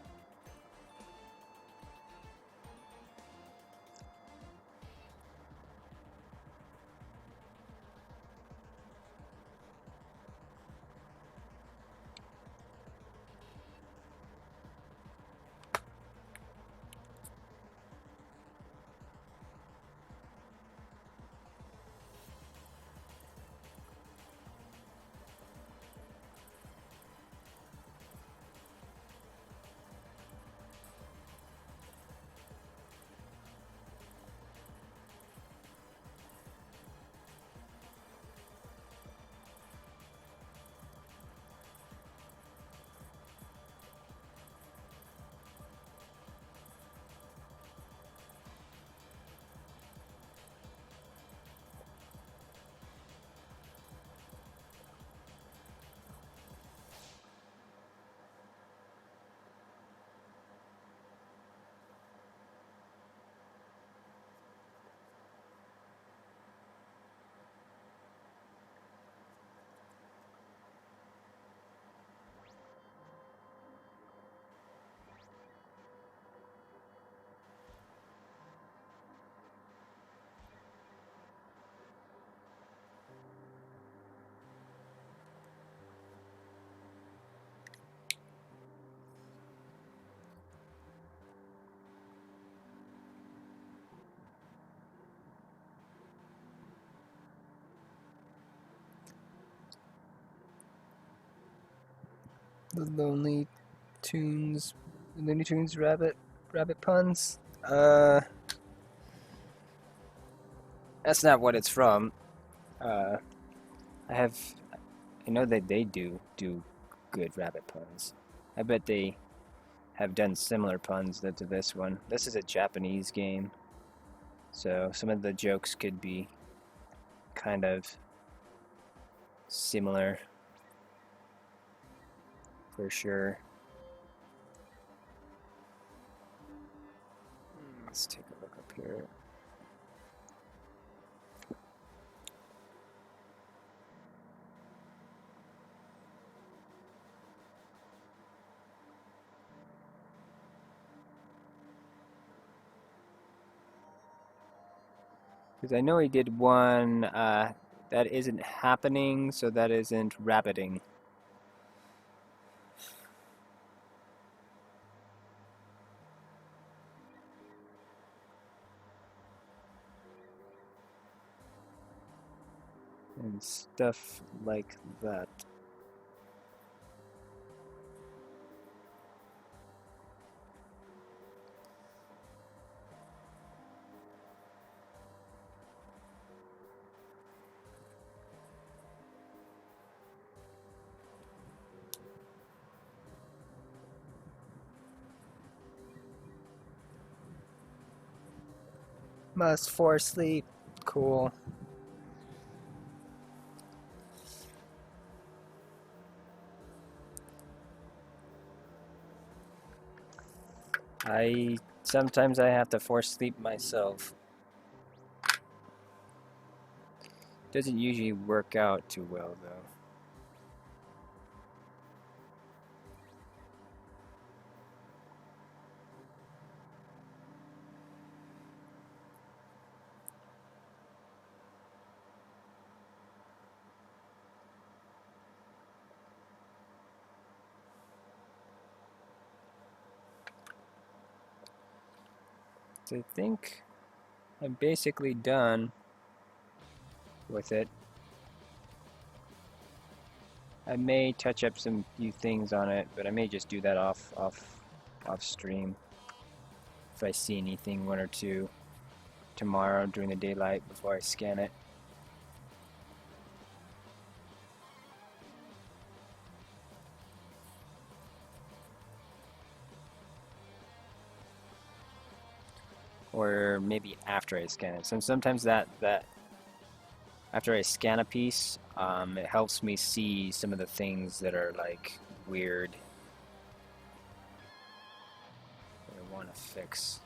B: The Looney Tunes rabbit puns. That's not what it's from. Uh, I have, I know that they do good rabbit puns. I bet they have done similar puns to this one. This is a Japanese game, so some of the jokes could be kind of similar for sure. Let's take a look up here. Because I know he did one that isn't happening, so that isn't rabbiting. And stuff like that. Must force sleep. Cool. Sometimes I have to force sleep myself. Doesn't usually work out too well though. So I think I'm basically done with it. I may touch up some few things on it, but I may just do that off stream. If I see anything, one or two, tomorrow during the daylight before I scan it. Or maybe after I scan it. So sometimes that after I scan a piece, it helps me see some of the things that are like weird that I want to fix.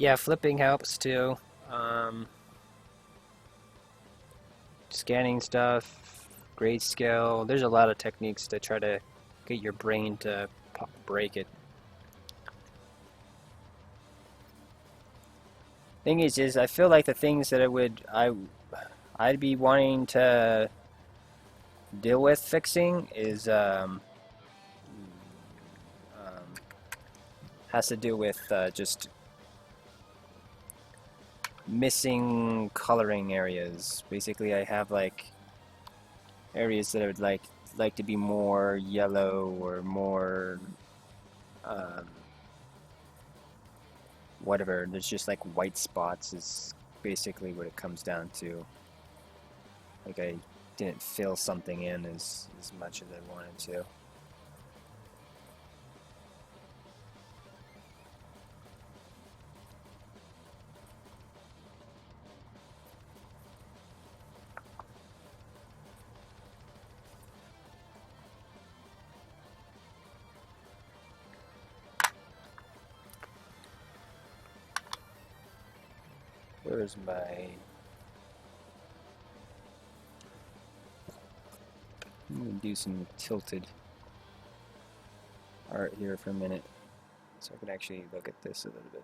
B: Yeah, flipping helps too. Um, Scanning stuff, grayscale. There's a lot of techniques to try to get your brain to break it. Thing is I feel like the things that I'd be wanting to deal with fixing is um, has to do with just missing coloring areas. Basically, I have like areas that I would like to be more yellow or more um, whatever. There's just like white spots is basically what it comes down to. Like I didn't fill something in as much as I wanted to. Where's my... I'm gonna do some tilted art here for a minute so I can actually look at this a little bit.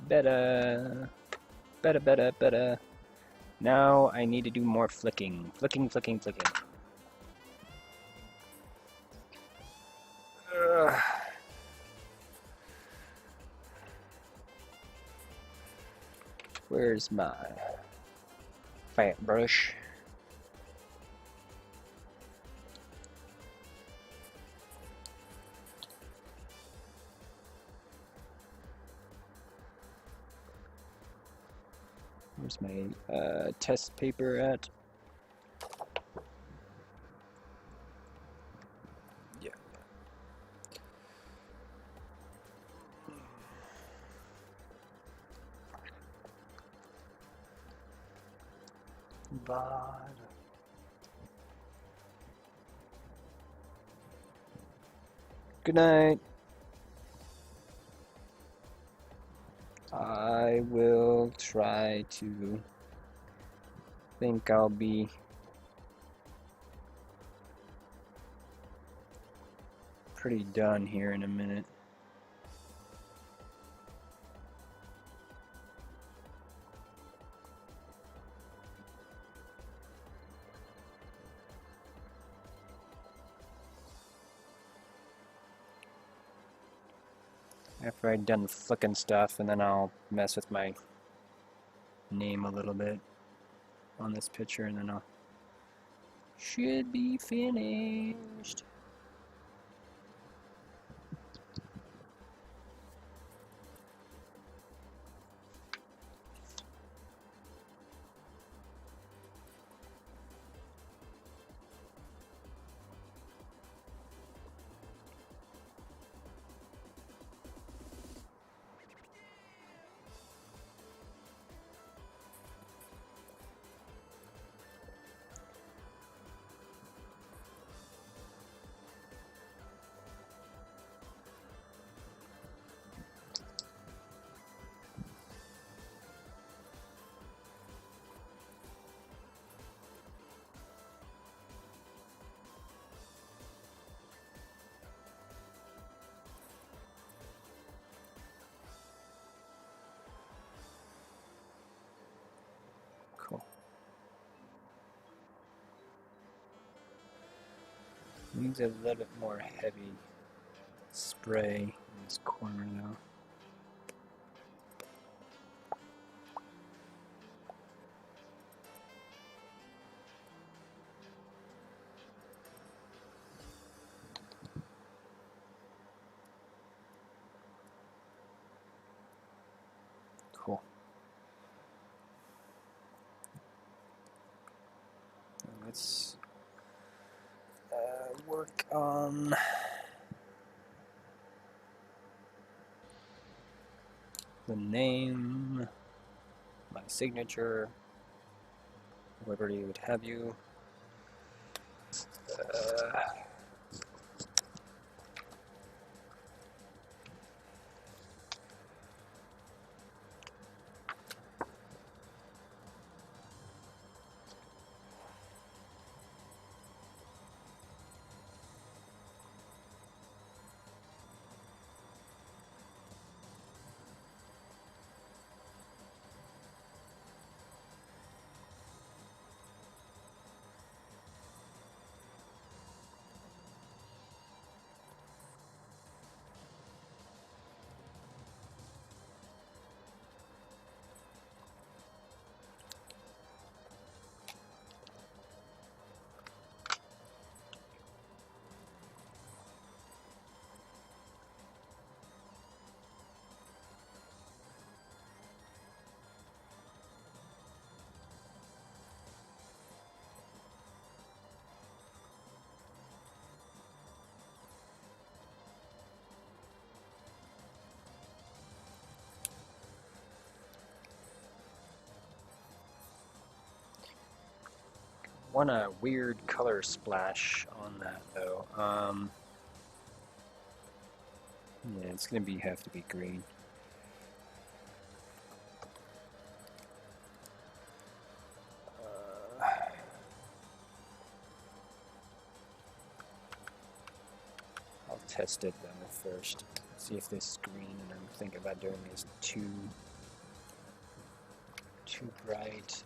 B: Better, better. Now I need to do more flicking. Flicking. Ugh. Where's my fat brush? Where's my test paper at? Yeah. But good night. I will try to think I'll be pretty done here in a minute. After I'm done flicking stuff, and then I'll mess with my name a little bit on this picture, and then I'll should be finished. Needs a little bit more heavy spray in this corner though. Cool. Let's work on the name, my signature, whatever you would have you. Uh, Want a weird color splash on that though. Yeah, it's gonna have to be green. I'll test it though first. See if this is green, and I'm thinking about doing this too bright.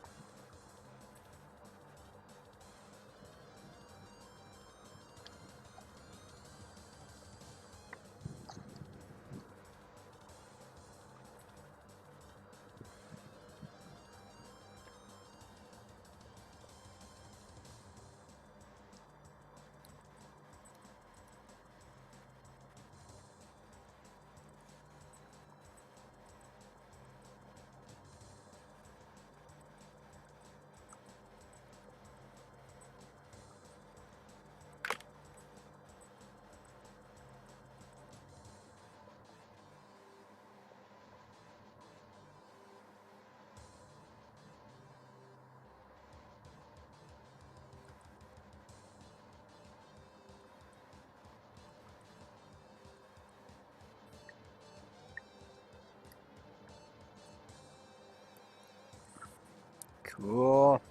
B: Cool.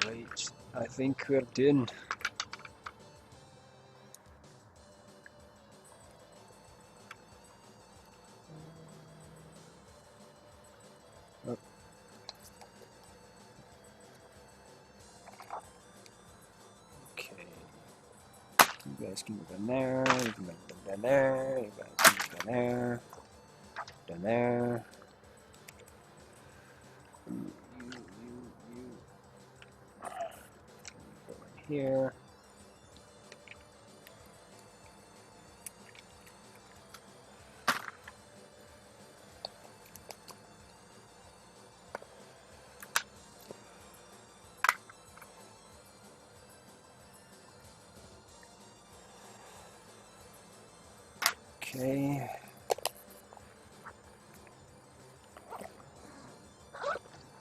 B: Right, I think we're done. Oh. Okay. You guys can move in there. You can move down there. You guys can move down there. Down there. You. Go right here. Okay.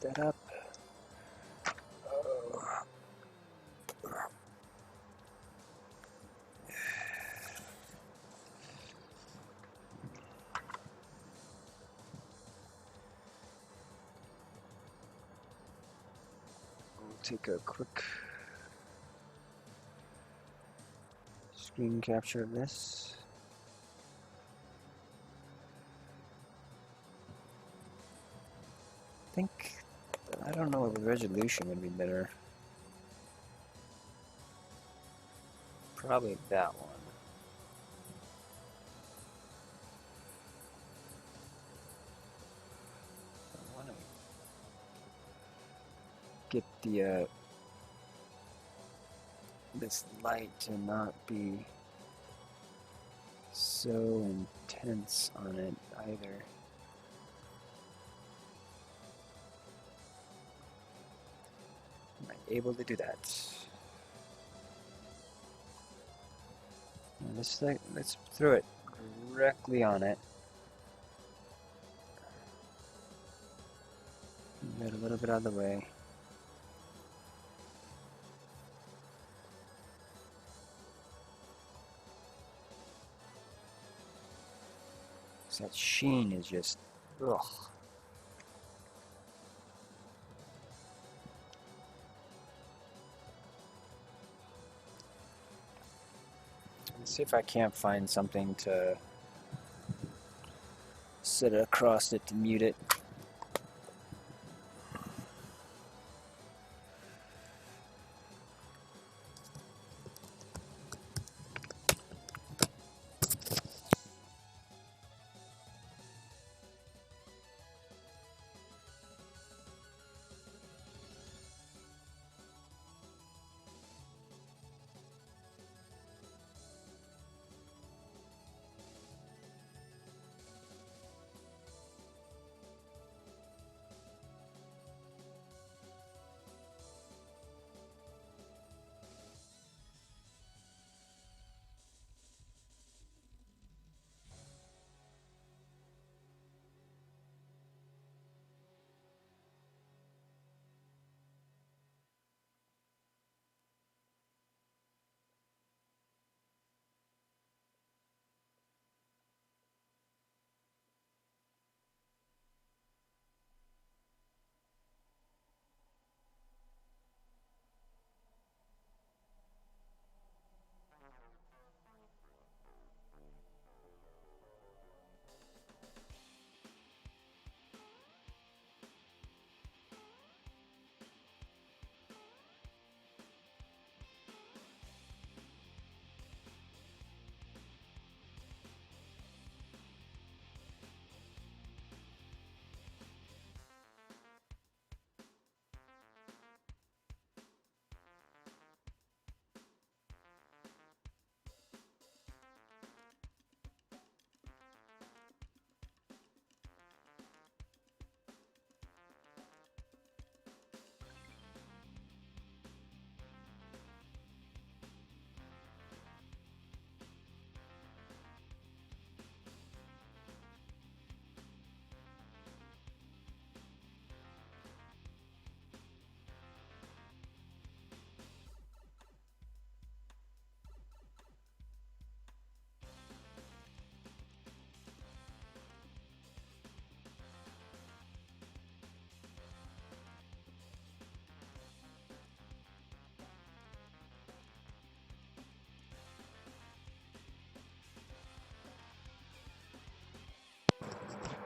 B: That up. Oh. We'll take a quick screen capture of this. I think I don't know if resolution would be better. Probably that one. I want to get the this light to not be so intense on it either. Am I able to do that? And let's throw it directly on it. Get a little bit out of the way. So that sheen is just, ugh. Let's see if I can't find something to sit across it to mute it.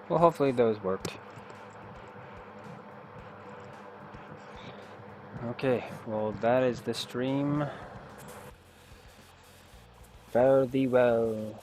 A: Well, hopefully those worked. Okay, well that is the stream. Fare thee well.